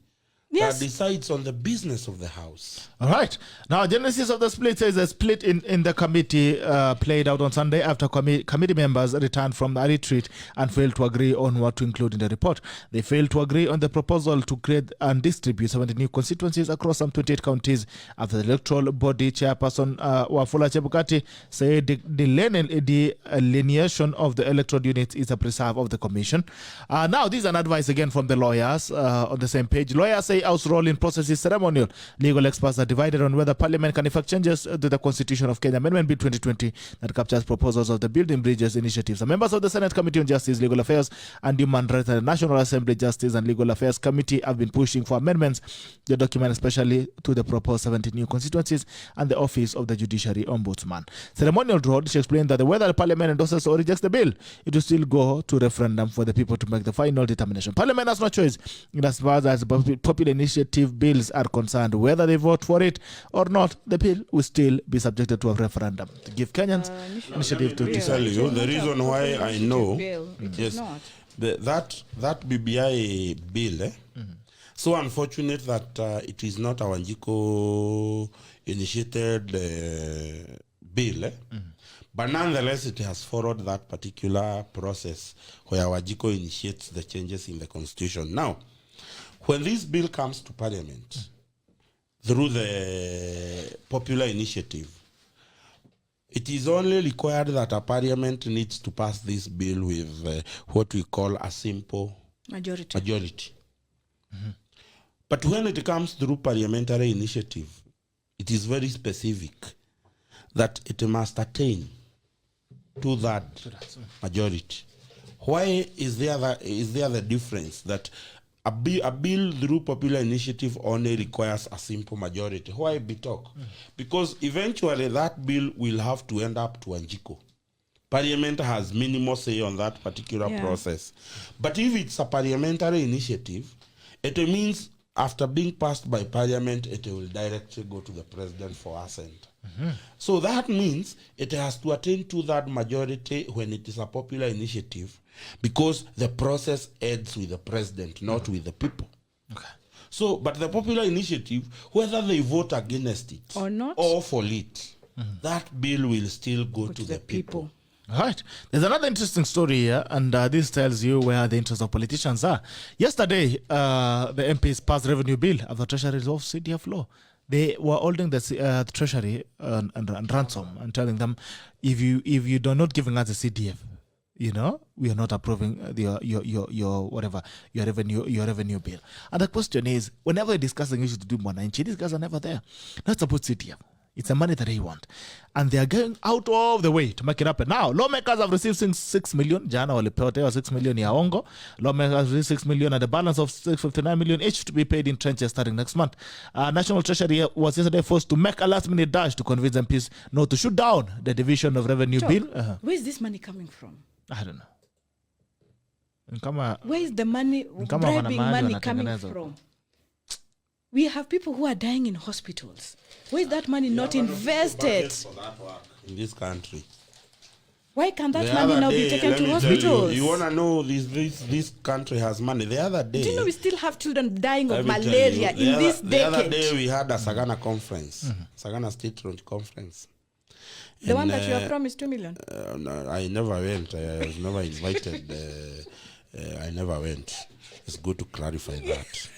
Yes. That decides on the business of the house. All right. Now, genesis of the split is a split in the committee played out on Sunday after committee members returned from the retreat and failed to agree on what to include in the report. They failed to agree on the proposal to create and distribute 70 new constituencies across some 28 counties after the electoral body chairperson Wafula Chebukati said the delineation of the electoral units is a preserve of the commission. Now, this is an advice again from the lawyers on the same page. Lawyers say House role in process is ceremonial. Legal experts are divided on whether Parliament can effect changes to the Constitution of Kenya Amendment Bill 2020 that captures proposals of the Building Bridges initiatives. The members of the Senate Committee on Justice, Legal Affairs and Human Rights and the National Assembly Justice and Legal Affairs Committee have been pushing for amendments to the document, especially to the proposed 70 new constituencies and the Office of the Judiciary Ombudsman. Ceremonial Road, she explained that whether the Parliament endorses or rejects the bill, it will still go to referendum for the people to make the final determination. Parliament has no choice in as far as popular initiative bills are concerned. Whether they vote for it or not, the bill will still be subjected to a referendum to give Kenyans initiative to decide. Tell you the reason why I know yes that BBI bill so unfortunate that it is not a Wanjiko initiated bill but nonetheless it has followed that particular process where Wanjiko initiates the changes in the constitution. Now, when this bill comes to Parliament through the popular initiative, it is only required that a Parliament needs to pass this bill with what we call a simple majority. But when it comes through parliamentary initiative, it is very specific that it must attain to that majority. Why is there the difference that a bill through popular initiative only requires a simple majority? Why be talk? Because eventually that bill will have to end up to Wanjiko. Parliament has minimal say on that particular process. But if it's a parliamentary initiative, it means after being passed by Parliament, it will directly go to the President for assent. So that means it has to attain to that majority when it is a popular initiative, because the process ends with the President, not with the people. Okay. So, but the popular initiative, whether they vote against it or not, or for it, that bill will still go to the people. All right. There's another interesting story here, and this tells you where the interests of politicians are. Yesterday, the MPs passed revenue bill of the Treasury of CDF law. They were holding the Treasury and ransom and telling them, if you do not giving us the CDF, we are not approving your revenue bill. And the question is, whenever you're discussing issues to do Mwananchi, these guys are never there. Not about CDF. It's the money that they want. And they are going out of the way to make it happen. Now, lawmakers have received 6 million. Jana walipewa 6 million ya ongo. Lawmakers have received 6 million and the balance of 659 million each to be paid in tranches starting next month. National Treasury was yesterday forced to make a last-minute dash to convince MPs not to shoot down the division of revenue bill. Where is this money coming from? I don't know. Where is the money, bribing money coming from? We have people who are dying in hospitals. Why is that money not invested in this country? Why can that money now be taken to hospitals? You want to know this country has money. The other day, do you know we still have children dying of malaria in this decade? The other day we had a Sagana conference, Sagana State Road conference. The one that you have promised 2 million? No, I never went. I was never invited. I never went. It's good to clarify that.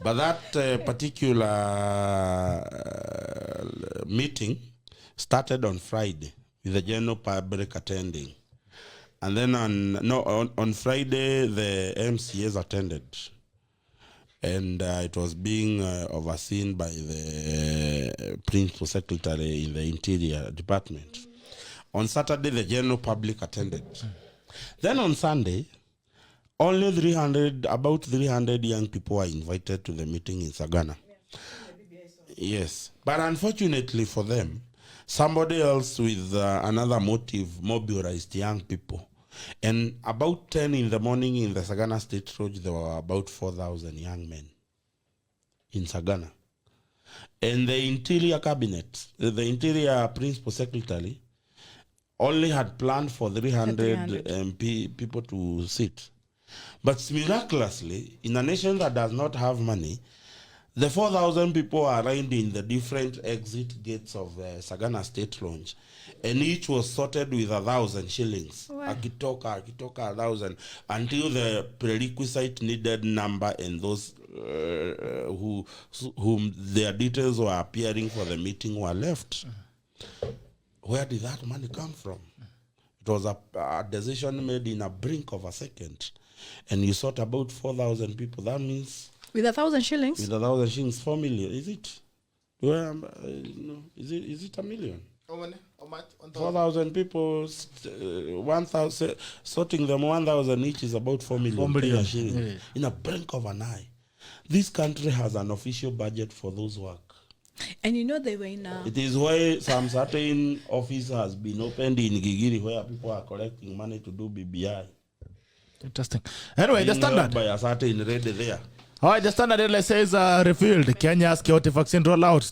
But that particular meeting started on Friday with the general public attending. And then on Friday, the MCAs attended. And it was being overseen by the Principal Secretary in the Interior Department. On Saturday, the general public attended. Then on Sunday, only about 300 young people were invited to the meeting in Sagana. Yes. But unfortunately for them, somebody else with another motive mobilized young people. And about 10 in the morning in the Sagana State Road, there were about 4,000 young men in Sagana. And the Interior Cabinet, the Interior Principal Secretary, only had planned for 300 people to sit. But miraculously, in a nation that does not have money, the 4,000 people are arranged in the different exit gates of the Sagana State Lounge, and each was sorted with 1,000 shillings. Akitoka 1,000, until the prerequisite needed number and those whom their details were appearing for the meeting were left. Where did that money come from? It was a decision made in a brink of a second, and you sort about 4,000 people. That means with 1,000 shillings. With 1,000 shillings, 4 million. Is it? Well, no. Is it a million? 4,000 people, 1,000 sorting them 1,000 each is about 4 million. 4 million shillings. Yeah. In a blink of an eye. This country has an official budget for those work. And you know they were in It is why some certain office has been opened in Gigiri where people are collecting money to do BBI. Interesting. Anyway, the standard. By a certain rate there. All right, the standard headline says revealed Kenya's chaotic vaccine rollout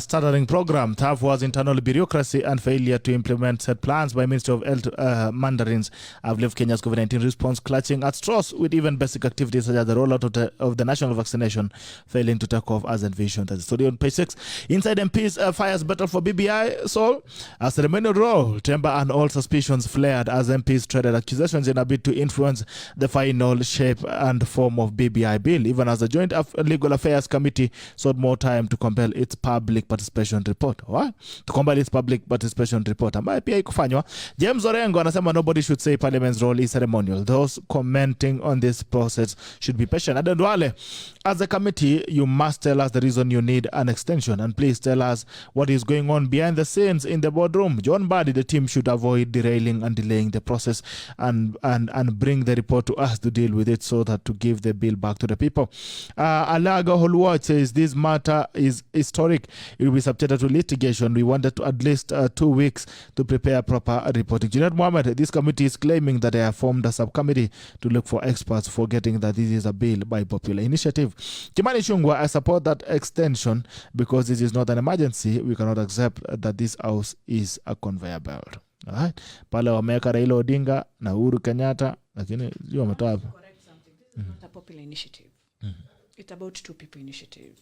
stuttering program. Tough was internal bureaucracy and failure to implement set plans by Ministry of Health mandarins have left Kenya's COVID-19 response clutching at straws, with even basic activities such as the rollout of the national vaccination failing to take off as envisioned. That's the story on page 6. Inside MPs fires battle for BBI. So, as the remaining roll, temper and all suspicions flared as MPs traded accusations in a bid to influence the final shape and form of BBI bill, even as the Joint Legal Affairs Committee sought more time to compile its public participation report. What? To compile its public participation report. Ambaye pia ikufanywa. James Orengo anasema nobody should say Parliament's role is ceremonial. Those commenting on this process should be patient. Aden Duale, as a committee, you must tell us the reason you need an extension, and please tell us what is going on behind the scenes in the boardroom. John Badi, the team should avoid derailing and delaying the process and bring the report to us to deal with it so that to give the bill back to the people. Alaga Holwatch says this matter is historic. It will be subject to litigation. We wanted to at least 2 weeks to prepare proper reporting. Junaid Mohammed, this committee is claiming that they have formed a subcommittee to look for experts, forgetting that this is a bill by popular initiative. Kimani Chungwa, I support that extension because this is not an emergency. We cannot accept that this house is a conveyor belt. All right. Pale wameweka Raila Odinga na Uhuru Kenyatta, lakini sio wametoa hapo. This is not a popular initiative. It's about two people initiative.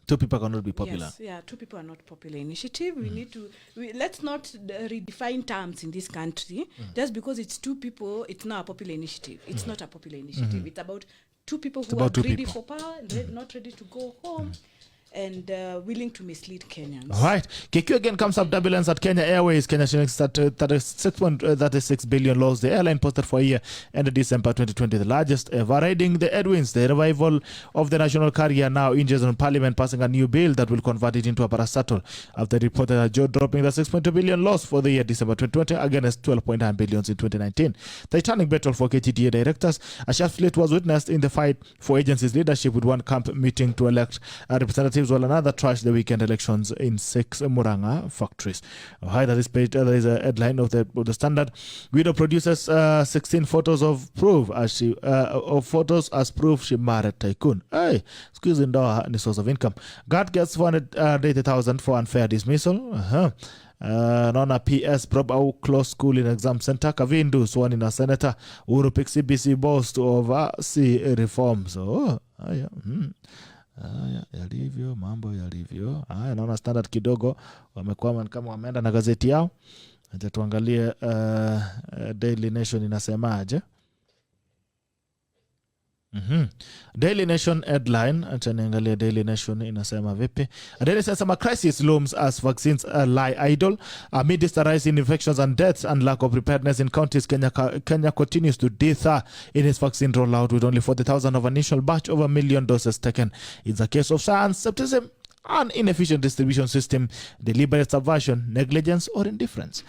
2 people cannot be popular. Yes, yeah, 2 people are not popular initiative. We need to let's not redefine terms in this country. Just because it's 2 people, it's not a popular initiative. It's not a popular initiative. It's about 2 people who are greedy for power and not ready to go home. And willing to mislead Kenyans. All right. KQ again comes up turbulence at Kenya Airways. Kenya shillings at 36.36 billion loss. The airline posted for a year ended December 2020, the largest ever. Riding the headwinds, the revival of the national carrier now hinges on Parliament passing a new bill that will convert it into a parastatal after reported a jaw dropping the 6.2 billion loss for the year December 2020 against 12.9 billion in 2019. Titanic battle for KTDA directors. A sharp split was witnessed in the fight for agency's leadership, with one camp meeting to elect representatives while another trashed the weekend elections in 6 Muranga factories. That is page. There is a headline of the Standard. Widow produces 16 photos of proof as she photos as proof she married tycoon. Hey, squeezing ndoa ni source of income. God gets 480,000 for unfair dismissal. Naona PS probe au close school in exam center. Kavindu sworn in a senator. Uhuru picks CBC boss to oversee reforms. Yalivyo mambo yalivyo. Naona Standard kidogo wamekuwa kama wameenda na gazeti yao. Acha tuangalie Daily Nation inasemaje. Daily Nation headline, acha niangalia Daily Nation inasema vipi. Daily says a crisis looms as vaccines lie idle amidst a rise in infections and deaths and lack of preparedness in counties. Kenya continues to dither in its vaccine rollout with only 40,000 of initial batch of 1 million doses taken. It's a case of science, skepticism, an inefficient distribution system, deliberate subversion, negligence, or indifference.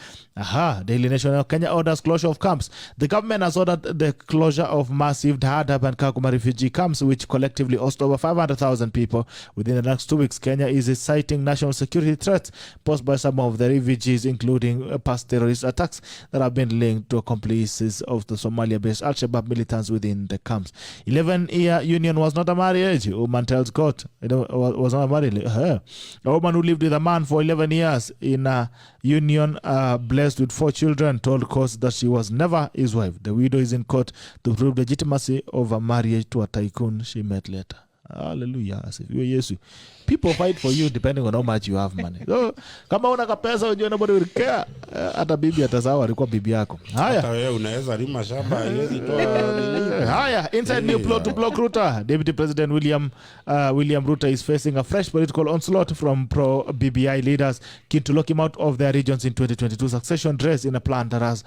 Daily Nation, Kenya orders closure of camps. The government has ordered the closure of massive Dadaab and Kakuma refugee camps, which collectively host over 500,000 people. Within the next 2 weeks, Kenya is citing national security threats posed by some of the refugees, including past terrorist attacks that have been linked to accomplices of the Somalia-based Al-Shabaab militants within the camps. 11-year union was not a marriage, woman tells court. It was not a marriage. A woman who lived with a man for 11 years in a union blessed with 4 children told court that she was never his wife. The widow is in court to prove legitimacy of a marriage to a tycoon she met later. Hallelujah. Yesu. People fight for you depending on how much you have money. So, kama una kapesa ujue nobody will care. Hata bibi atasawa alikuwa bibi yako. Haya. Hata wewe unaweza lima shamba haiwezi toa. Haya, inside new plot to block Ruto. Deputy President William Ruto is facing a fresh political onslaught from pro-BBI leaders keen to lock him out of their regions in 2022 succession race in a plan that has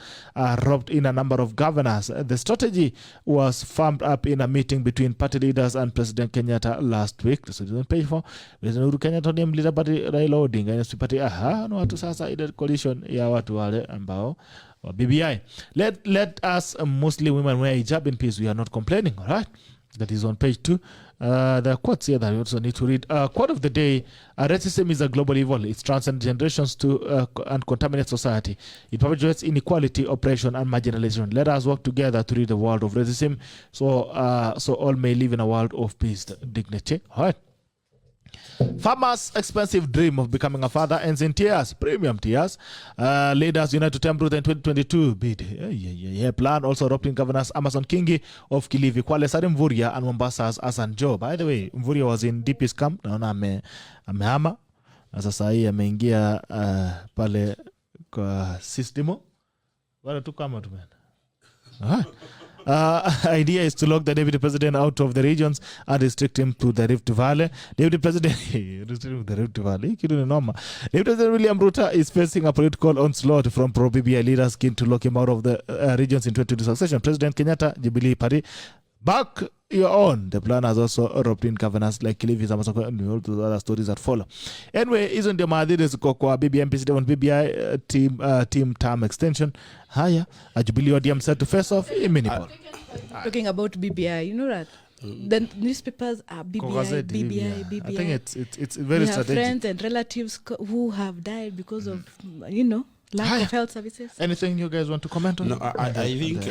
robbed in a number of governors. The strategy was firmed up in a meeting between party leaders and President Kenyatta last week. This is on page 4. President Uhuru Kenyatta ndiye mlida party Raila Odinga inasipati na watu sasa ile coalition ya watu wale ambao wa BBI. Let us Muslim women wear hijab in peace. We are not complaining, all right? That is on page 2. There are quotes here that we also need to read. Quote of the day: racism is a global evil. It transcends generations and contaminates society. It perpetuates inequality, oppression, and marginalization. Let us work together to rid the world of racism, so all may live in a world of peace, dignity. All right. Farmers' expensive dream of becoming a father ends in tears, premium tears. Leaders unite to tempt Ruto in 2022 bid. Plan also adopting governors Amason Kingi of Kilifi, Kwale Sarim Mvurya, and Mombasa's Hassan Joe. By the way, Mvurya was in DP's camp. Naona amehama. Sasa hii ameingia pale kwa systemo. Wala tu kama tumeenda. Idea is to lock the deputy president out of the regions and restrict him to the Rift Valley. Deputy President the Rift Valley. Deputy President William Ruto is facing a political onslaught from pro-BBI leaders keen to lock him out of the regions in 2022 succession. President Kenyatta, Jubilee Party, back your own. The plan has also robbed in governors like Kilifi, Zamasoko, and all the other stories that follow. Anyway, hizo ndio maadhiri ziko kwa BBI MPC BBI team term extension. Haya, Jubilee ODM set to face off in Minipol. Talking about BBI, you know that the newspapers are BBI. I think it's very strategic. We have friends and relatives who have died because of lack of health services. Anything you guys want to comment on? No, I think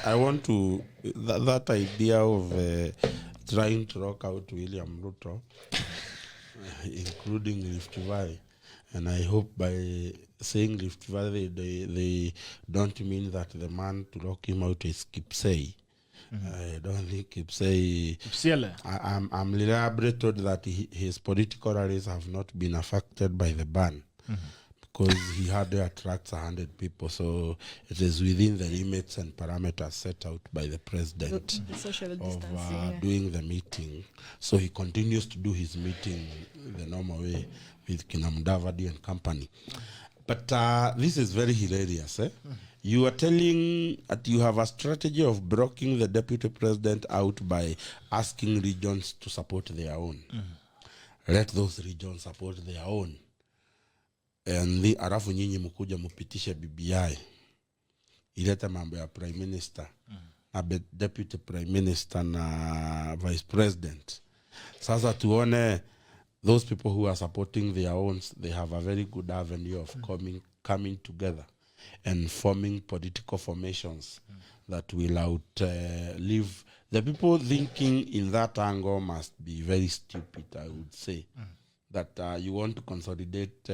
I want to that idea of trying to rock out William Ruto, including Rift Valley, and I hope by saying Rift Valley they don't mean that the man to lock him out is Kipsey. I don't think Kipsey. I'm elaborated that his political rallies have not been affected by the ban. Because he hardly attracts 100 people, so it is within the limits and parameters set out by the president the social of doing the meeting. So he continues to do his meeting the normal way with Kinamdavadi and company. But this is very hilarious. You are telling that you have a strategy of blocking the deputy president out by asking regions to support their own. Let those regions support their own. And the arafu nyinyi mkuja mupitisha BBI ileta mambo ya prime minister na deputy prime minister na vice president. Sasa tuone those people who are supporting their own, they have a very good avenue of coming together and forming political formations that will outlive the people. Thinking in that angle must be very stupid, I would say. That you want to consolidate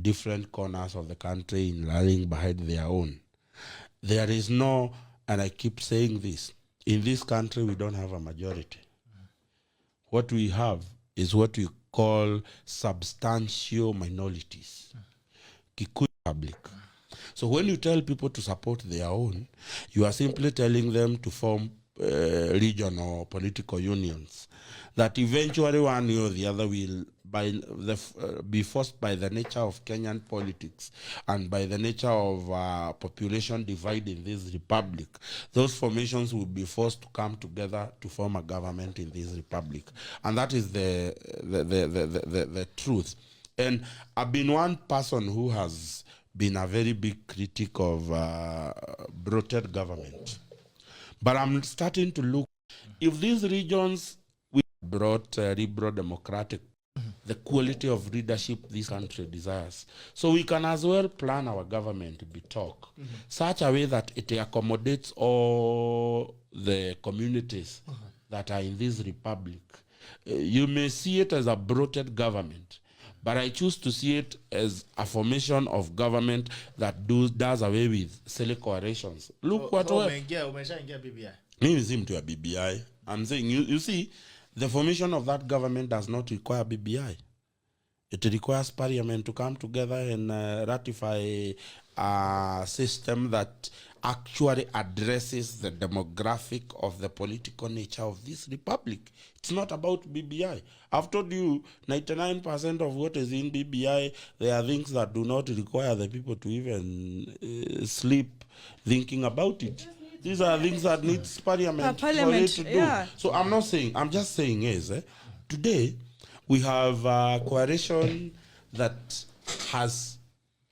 different corners of the country in rallying behind their own. There is no, and I keep saying this, in this country we don't have a majority. What we have is what we call substantial minorities. Kikuyu public. So when you tell people to support their own, you are simply telling them to form regional political unions, that eventually one or the other will be forced by the nature of Kenyan politics and by the nature of population divide in this republic. Those formations will be forced to come together to form a government in this republic, and that is the truth. And I've been one person who has been a very big critic of bloated government, but I'm starting to look, if these regions we brought liberal democratic, the quality of leadership this country desires, so we can as well plan our government to be such a way that it accommodates all the communities that are in this republic. You may see it as a bloated government, but I choose to see it as a formation of government that does away with silly coalitions. Look what me seem to a BBI. I'm saying, you see, the formation of that government does not require BBI. It requires Parliament to come together and ratify a system that actually addresses the demographic of the political nature of this republic. It's not about BBI. I've told you 99% of what is in BBI, there are things that do not require the people to even sleep thinking about it. These are things that needs Parliament for it to do. So I'm not saying, I'm just saying is, today we have a coalition that has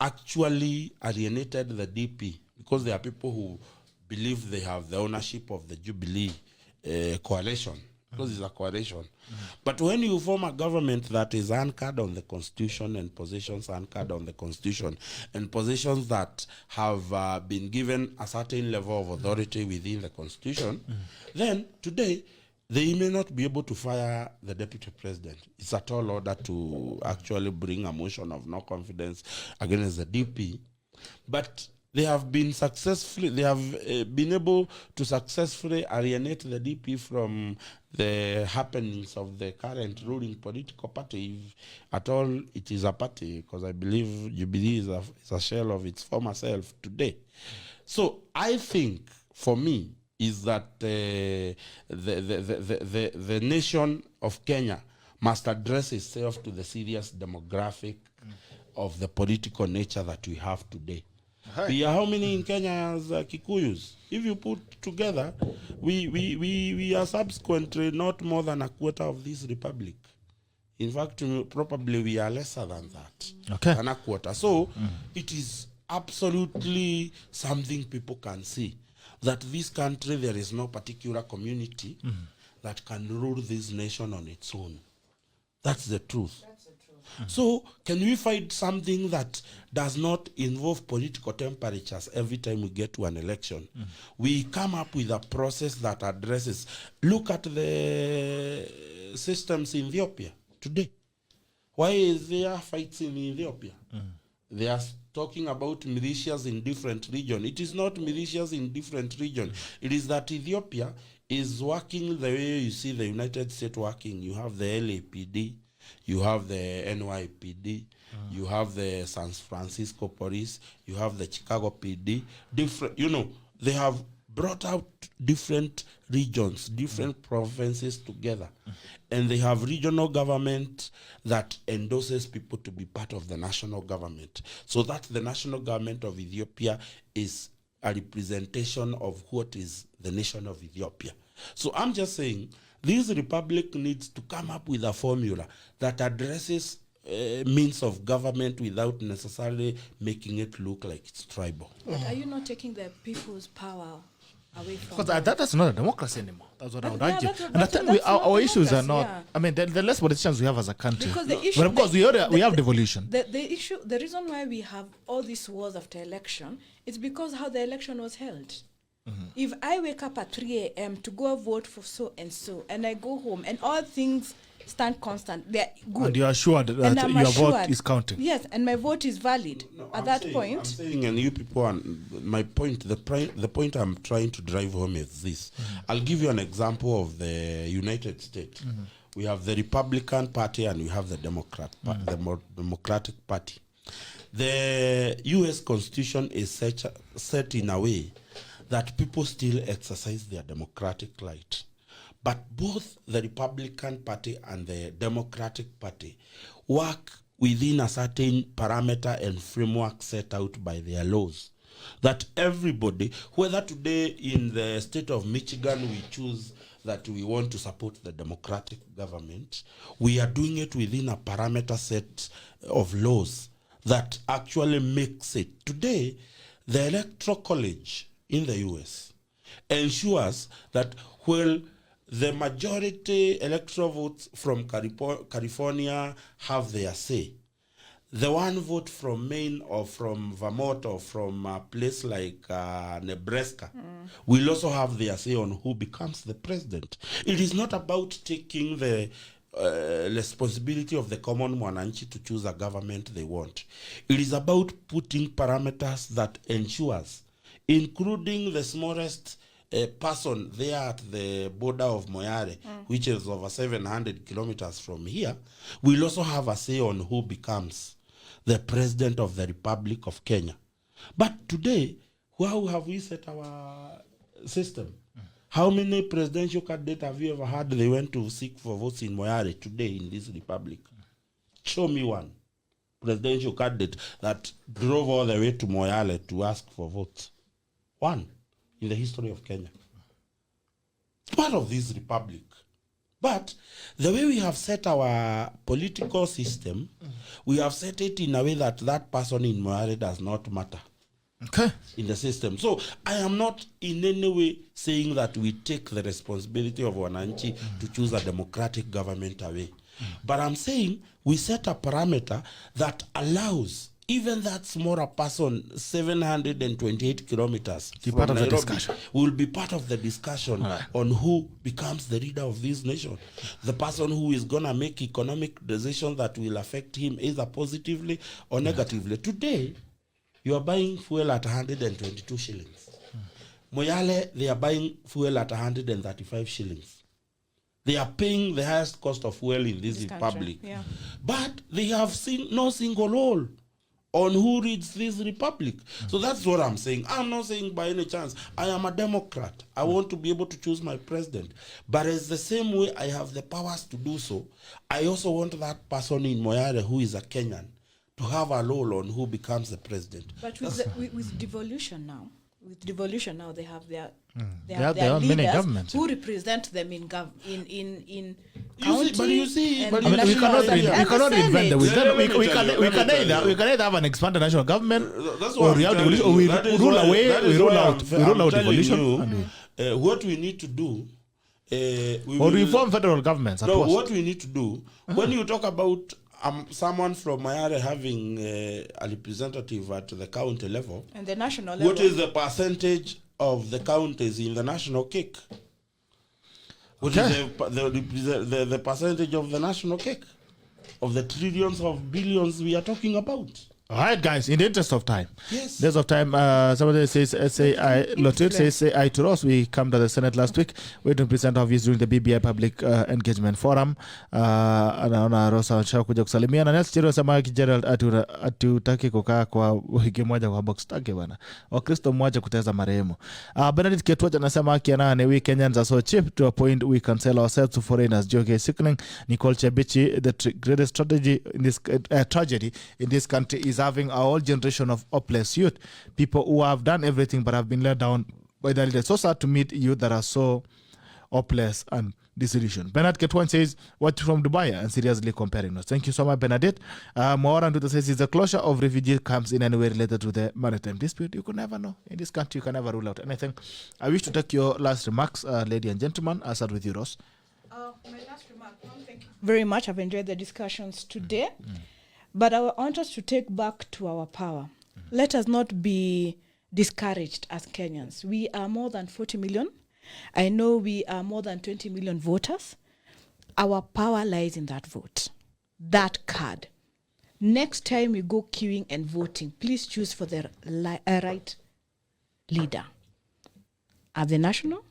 actually alienated the DP, because there are people who believe they have the ownership of the Jubilee coalition, because it's a coalition. But when you form a government that is anchored on the Constitution and positions anchored on the Constitution and positions that have been given a certain level of authority within the Constitution, then today they may not be able to fire the deputy president. It's a tall order to actually bring a motion of no confidence against the DP. But they have been successfully, they have been able to successfully alienate the DP from the happenings of the current ruling political party, if at all it is a party, because I believe Jubilee is a shell of its former self today. So I think, for me, is that the nation of Kenya must address itself to the serious demographic of the political nature that we have today. We are how many in Kenya as Kikuyus? If you put together, we are subsequently not more than a quarter of this republic. In fact, probably we are lesser than that, than a quarter. So it is absolutely something people can see, that this country, there is no particular community that can rule this nation on its own. That's the truth. So can we find something that does not involve political temperatures every time we get to an election? We come up with a process that addresses. Look at the systems in Ethiopia today. Why is there fights in Ethiopia? They are talking about militias in different regions. It is not militias in different regions. It is that Ethiopia is working the way you see the United States working. You have the LAPD, you have the NYPD, you have the San Francisco police, you have the Chicago PD. Different, you know, they have brought out different regions, different provinces together. And they have regional government that endorses people to be part of the national government. So that the national government of Ethiopia is a representation of what is the nation of Ethiopia. So I'm just saying, this republic needs to come up with a formula that addresses means of government without necessarily making it look like it's tribal. But are you not taking the people's power away from because that's not a democracy anymore. That's what I would argue. And I think our issues are not, I mean, the less politicians we have as a country. Because the issue, but of course, we have devolution. The reason why we have all these wars after election is because how the election was held. If I wake up at 3 a.m. to go vote for so and so, and I go home, and all things stand constant, they're good. And you are assured that your vote is counting. Yes, and my vote is valid at that point. I'm saying, and you people, my point, the point I'm trying to drive home is this. I'll give you an example of the United States. We have the Republican Party and we have the Democratic Party. The U.S. Constitution is set in a way that people still exercise their democratic right. But both the Republican Party and the Democratic Party work within a certain parameter and framework set out by their laws. That everybody, whether today in the state of Michigan we choose that we want to support the democratic government, we are doing it within a parameter set of laws that actually makes it. Today, the Electoral College in the US ensures that while the majority electoral votes from California have their say, the one vote from Maine or from Vermont or from a place like Nebraska will also have their say on who becomes the president. It is not about taking the responsibility of the common mwananchi to choose a government they want. It is about putting parameters that ensures, including the smallest person there at the border of Moyale, which is over 700 kilometers from here, will also have a say on who becomes the president of the Republic of Kenya. But today, how have we set our system? How many presidential candidates have you ever had they went to seek for votes in Moyale today in this republic? Show me one presidential candidate that drove all the way to Moyale to ask for votes. One in the history of Kenya. Part of this republic. But the way we have set our political system, we have set it in a way that that person in Moyale does not matter. Okay. In the system. So I am not in any way saying that we take the responsibility of Wananchi to choose a democratic government away. But I'm saying we set a parameter that allows even that smaller person, 728 kilometers Be from part of the Nairobi, discussion. will be part of the discussion on who becomes the leader of this nation. The person who is going to make economic decisions that will affect him either positively or negatively. Today, you are buying fuel at 122 shillings. Moyale, they are buying fuel at 135 shillings. They are paying the highest cost of fuel in this republic. Yeah. But they have seen no single law on who leads this republic. So that's what I'm saying. I'm not saying by any chance. I am a Democrat. I want to be able to choose my president. But it's the same way I have the powers to do so. I also want that person in Moyale who is a Kenyan to have a role on who becomes the president. But with devolution now, they have their have their own mini leaders governments. who represent them in You see, but you see, but you I mean, we national cannot assembly. invent the Let wisdom. me tell you, We let me tell you. can either have an expanded national government, That's or what we I'm have telling devolution, or you. we That is rule why- away, that we is rule why out I'm telling devolution. you, what we need to do, we Or will- reform federal governments. at No, worst. what we need to do, when you talk about someone from Mayare having a representative at the county level, and the national level. what is the percentage of the counties in the national cake? What is the percentage of the national cake? Of the trillions of billions we are talking about? All right, guys, in the interest of time. Yes. Interest of time, somebody says Lotet says SAI to us. We come to the Senate last week. We to present our views during the BBI Public Engagement Forum. Anaona Rosa kuja kusalimia na Nelson Chiro sema Gerald atutaki kukaa kwa wiki moja kwa box take bana. Wakristo mmoja kuteza marehemu. Benedict Ketwaja anasema kiana we Kenyans are so cheap to a point we can sell ourselves to foreigners. Joke sickening. Nicole Chebichi, the greatest strategy in this tragedy in this country is having a whole generation of hopeless youth, people who have done everything but have been let down by the leaders. So sad to meet youth that are so hopeless and disillusioned. Bernard Ketwan says, watch from Dubai and seriously comparing us. Thank you so much, Bernadette. Moran Duta says, is the closure of refugee camps in any way related to the maritime dispute? You could never know. In this country, you can never rule out anything. I wish to take your last remarks, lady and gentlemen. I'll start with you, Ross. My last remark, thank you very much. I've enjoyed the discussions today. But I want us to take back to our power. Let us not be discouraged as Kenyans. We are more than 40 million. I know we are more than 20 million voters. Our power lies in that vote, that card. Next time we go queuing and voting, please choose for the right leader at the national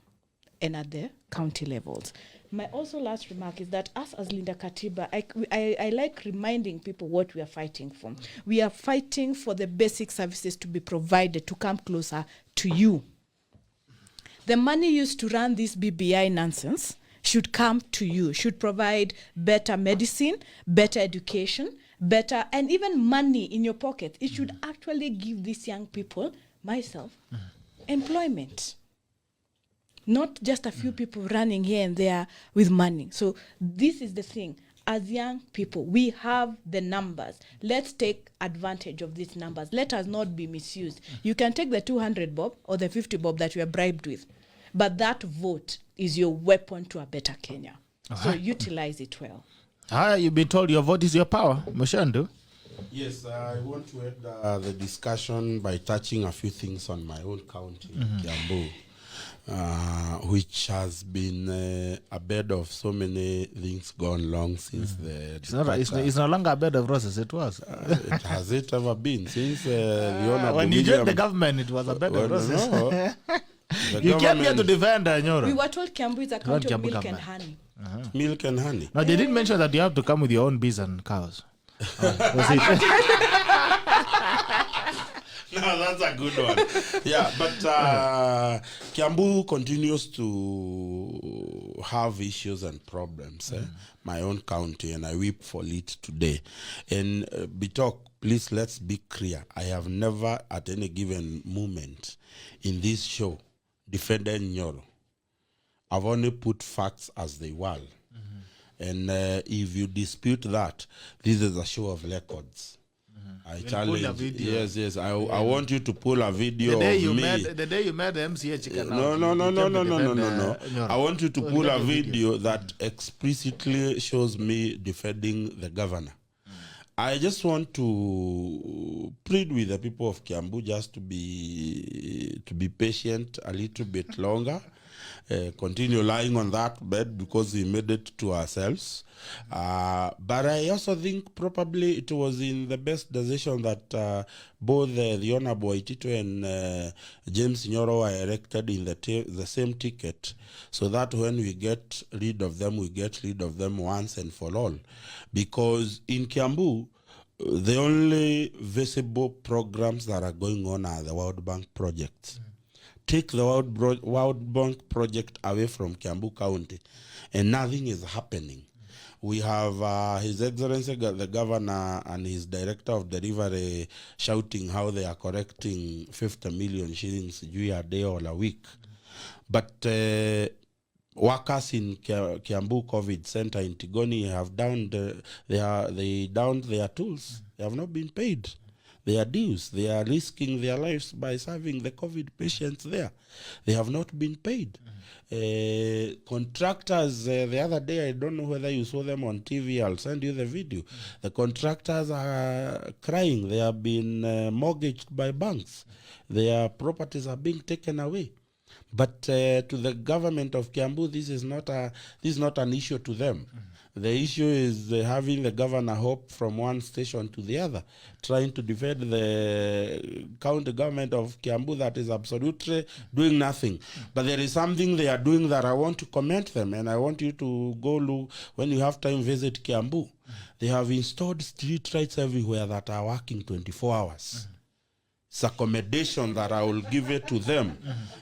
and at the county levels. My also last remark is that us as Linda Katiba, I like reminding people what we are fighting for. We are fighting for the basic services to be provided to come closer to you. The money used to run this BBI nonsense should come to you, should provide better medicine, better education, better, and even money in your pocket. It should actually give these young people, myself, employment. Not just a few people running here and there with money. So this is the thing. As young people, we have the numbers. Let's take advantage of these numbers. Let us not be misused. You can take the 200 bob or the 50 bob that you are bribed with, but that vote is your weapon to a better Kenya. So utilize it well. You've been told your vote is your power. Mushendu? Yes, I want to end the discussion by touching a few things on my own county, Kiambu. Which has been a bed of so many things gone wrong since the... It's no longer a bed of roses, it was. Has it ever been? Since the Honorable when you joined the government, it was a bed of roses. No, you came here to defend Nyoro. We were told Kiambu is a county of milk and honey. Milk and honey. No, they didn't mention that you have to come with your own bees and cows. Was it? No, that's a good one. Yeah, but Kiambu continues to have issues and problems. My own county, and I weep for it today. And Bitok, please, let's be clear. I have never, at any given moment in this show, defended Nyoro. I've only put facts as they were. And if you dispute that, this is a show of records. I challenge. Yes. I want you to pull a video of me. The day you met the MCA chicken. No. I want you to pull a video that explicitly shows me defending the governor. I just want to plead with the people of Kiambu just to be patient a little bit longer. Continue lying on that bed because we made it to ourselves. But I also think probably it was in the best decision that both the Honorable Itito and James Nyoro were elected in the same ticket, so that when we get rid of them, we get rid of them once and for all. Because in Kiambu, the only visible programs that are going on are the World Bank projects. Take the World Bank project away from Kiambu County, and nothing is happening. We have His Excellency the Governor and his Director of Delivery shouting how they are correcting 50 million shillings a day or a week. But workers in Kiambu COVID Center in Tigoni have downed their tools. They have not been paid their dues. They are risking their lives by serving the COVID patients there. They have not been paid. Contractors, the other day, I don't know whether you saw them on TV, I'll send you the video. The contractors are crying. They have been mortgaged by banks. Their properties are being taken away. But to the government of Kiambu, this is not an issue to them. The issue is having the governor hop from one station to the other, trying to defend the county government of Kiambu that is absolutely doing nothing. But there is something they are doing that I want to commend them, and I want you to go look, when you have time, visit Kiambu. They have installed street lights everywhere that are working 24 hours. It's accommodation that I will give it to them.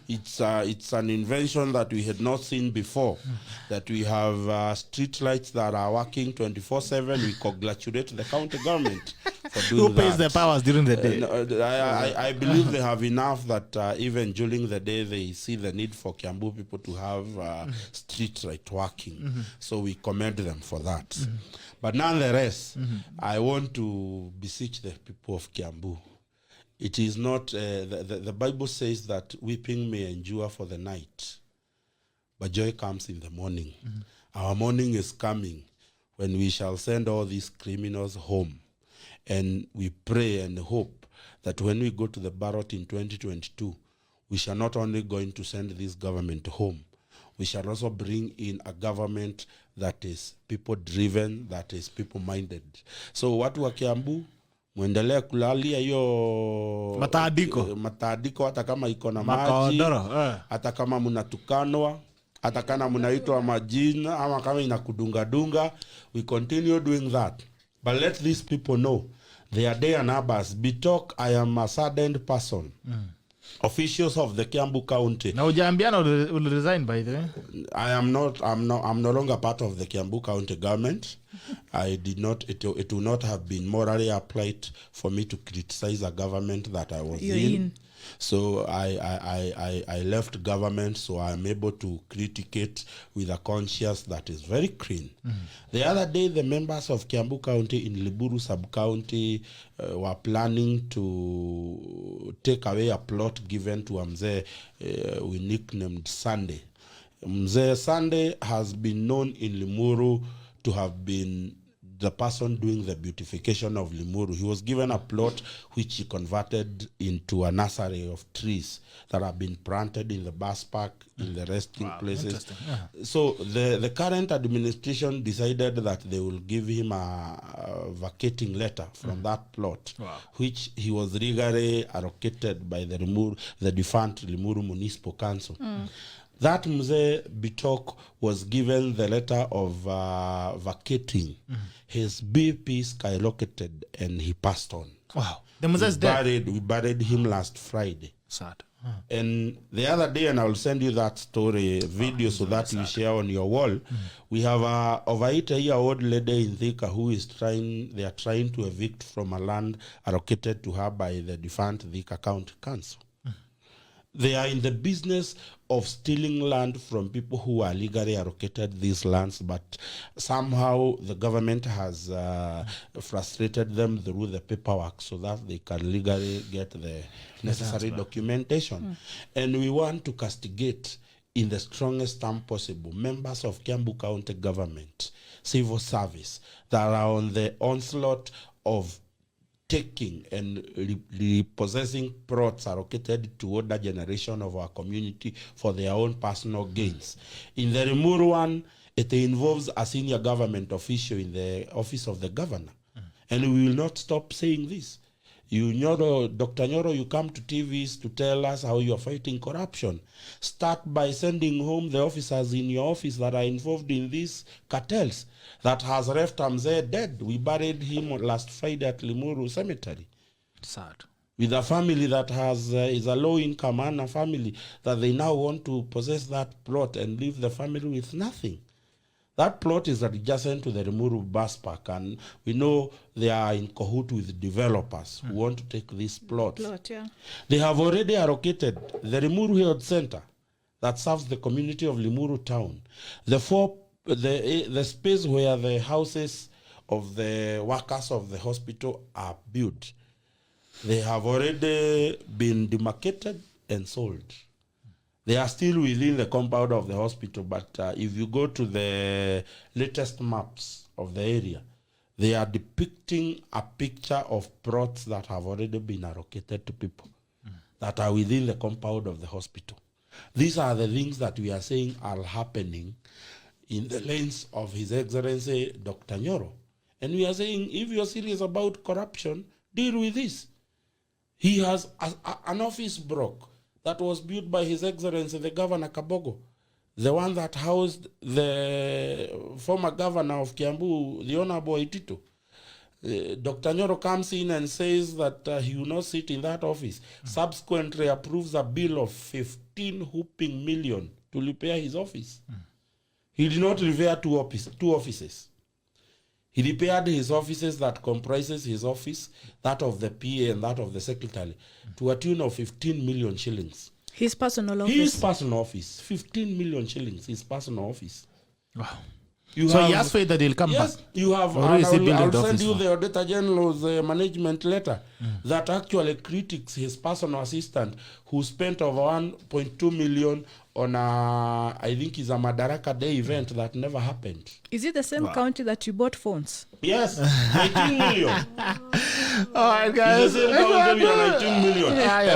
It's an invention that we had not seen before. That we have street lights that are working 24/7. We congratulate the county government for doing Who pays that. the powers during the day? I believe they have enough that even during the day they see the need for Kiambu people to have street light working. So we commend them for that. But nonetheless, I want to beseech the people of Kiambu. It is not, the Bible says that weeping may endure for the night, but joy comes in the morning. Our morning is coming when we shall send all these criminals home. And we pray and hope that when we go to the ballot in 2022, we shall not only going to send this government home, we shall also bring in a government that is people-driven, that is people-minded. So watu wa Kiambu, muendelea kulalia hiyo matadiko hata kama iko na maji, hata kama mnatukanwa, hata kama mnaitwa majina, ama kama inakudunga-dunga, we continue doing that. But let these people know their day and numbers. Bitok, I am a saddened person. officials of the Kiambu County. Na ujaambiana will resign by the way. I'm no longer part of the Kiambu County government. I did not, it would not have been morally upright for me to criticize a government that I was in. So I left government, so I'm able to criticate with a conscience that is very clean. The other day, the members of Kiambu County in Liburu sub-county were planning to take away a plot given to Mzee we nicknamed Sunday. Mzee Sunday has been known in Limuru to have been the person doing the beautification of Limuru. He was given a plot which he converted into a nursery of trees that have been planted in the bus park, in the resting places. So the current administration decided that they will give him a vacating letter from that plot, which he was legally allocated by the defunct Limuru Municipal Council. That Mzee Bitok was given the letter of vacating. His BP skyrocketed and he passed on. Wow. The Mzee is dead. We buried him last Friday. Sad. And the other day, and I'll send you that story video so that you share on your wall. We have a over 80-year-old lady in Thika who is they are trying to evict from a land allocated to her by the defunct Thika County Council. They are in the business of stealing land from people who are legally allocated these lands, but somehow the government has frustrated them through the paperwork so that they can legally get the necessary documentation. And we want to castigate in the strongest term possible members of Kiambu County government, civil service, that are on the onslaught of taking and repossessing plots allocated to older generation of our community for their own personal gains. In the Limuru one, it involves a senior government official in the office of the governor. And we will not stop saying this. Dr. Nyoro, you come to TVs to tell us how you are fighting corruption. Start by sending home the officers in your office that are involved in these cartels that has left Mzee dead. We buried him last Friday at Limuru Cemetery. Sad. With a family that is a low-income earner family, that they now want to possess that plot and leave the family with nothing. That plot is adjacent to the Limuru bus park, and we know they are in cahoot with developers who want to take this plot. They have already allocated the Limuru Health Center that serves the community of Limuru town. The space where the houses of the workers of the hospital are built, they have already been demarcated and sold. They are still within the compound of the hospital, but if you go to the latest maps of the area, they are depicting a picture of plots that have already been allocated to people that are within the compound of the hospital. These are the things that we are saying are happening in the lens of His Excellency Dr. Nyoro. And we are saying, if you're serious about corruption, deal with this. He has an office block that was built by His Excellency, the Governor Kabogo, the one that housed the former governor of Kiambu, the Honorable Itito. Dr. Nyoro comes in and says that he will not sit in that office. Subsequently approves a bill of 15 whooping million to repair his office. He did not repair two offices. He repaired his offices that comprises his office, that of the PA and that of the secretary, to a tune of 15 million shillings. His personal office? His personal office. 15 million shillings, his personal office. Wow. He has faith that he'll come back? Yes, you have. I'll send you the Auditor General's management letter that actually critiques his personal assistant who spent over 1.2 million on I think it's a Madaraka Day event that never happened. Is it the same county that you bought phones? Yes, 19 million. All right, guys. It's the same county with 19 million. And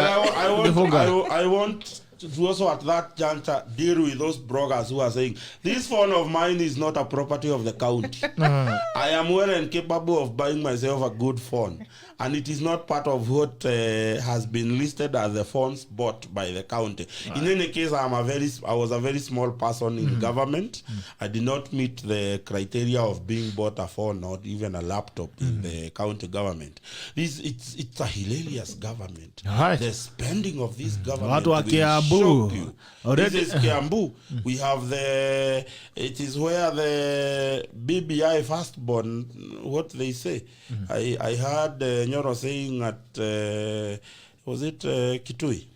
I want to also at that juncture deal with those brokers who are saying, this phone of mine is not a property of the county. I am well and capable of buying myself a good phone. And it is not part of what has been listed as the phones bought by the county. In any case, I was a very small person in government. I did not meet the criteria of being bought a phone or even a laptop in the county government. It's a hilarious government. Right. The spending of this government Watu wa will Kiambu. shock you. This is Kiambu. We have it is where the BBI firstborn, what they say. I heard Nyoro saying at, was it Kitui?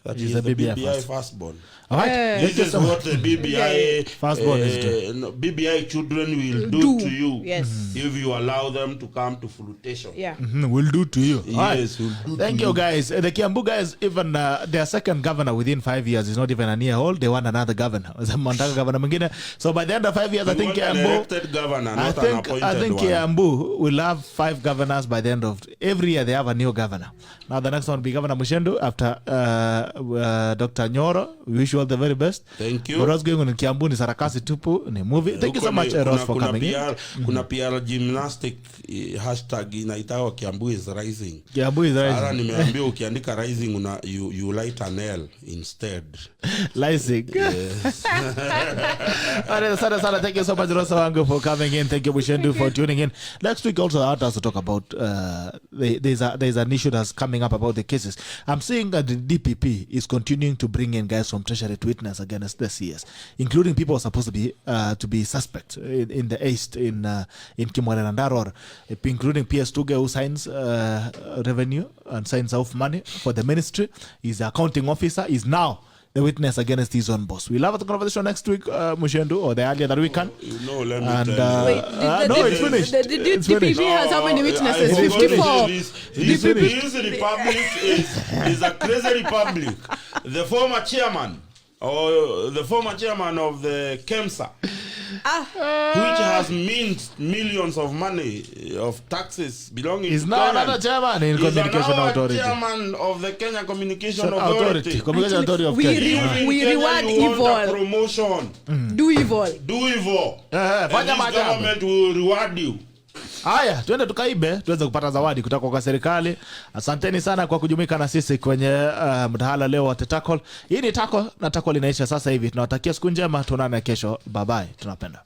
That He's is the the BBI BBI firstborn. All right. This is what the BBI Firstborn is doing. BBI children will do to you if you allow them to come to flotation. Yeah. Will do to you. Yes, will do Thank to you, guys. The Kiambu guys, even their second governor within 5 years is not even a year old. They want another governor. So by the end of 5 years, I think an Kiambu. elected governor, not an appointed I think one. Kiambu will have 5 governors by the end of every year. They have a new governor. Now the next one will be Governor Muchendu after Dr. Nyoro. We wish you all the very best. Thank you. But what's going on in Kiambu ni sarakasi tupu ni movie. Thank you so much, Ross, for coming in. Kuna PR gymnastic hashtag inaitwa Kiambu is rising. Kiambu is rising. Ara nimeambia ukiandika rising you light an L instead. Rising. Yes. Thank you so much, Rosa Wangu, for coming in. Thank you, Mushendu, for tuning in. Next week also I want us to talk about there's an issue that's coming up about the cases. I'm seeing that the DPP is continuing to bring in guys from Treasury to witness against the CS, including people who are supposed to be suspect in the East, in Kimwale and Daror, including PS Tuge, who signs revenue and signs off money for the ministry. He's the accounting officer. Is now the witness against his own boss. We'll have the conversation next week, Mushendu, or the earlier that we can. Let me tell you. Wait, no, it's finished. The DPP has how many witnesses? 54. This republic is a crazy republic. The former chairman of the KEMSA, which has minced millions of money of taxes belonging He's to now Kenya. another chairman in Communication Authority. Chairman of the Kenya Communication Authority. Communication Authority of Kenya. We reward evil. Promotion. Do evil. Do evil. And Fanya this maajabu. government will reward you. Haya, tuende tukaibe tuweze kupata zawadi kutoka kwa serikali. Asanteni sana kwa kujumuika na sisi kwenye mtahala leo wa Tackle. Hii ni Tackle na Tackle inaisha sasa hivi. Tunawatakia siku njema, tuonane kesho. Bye bye. Tunapenda.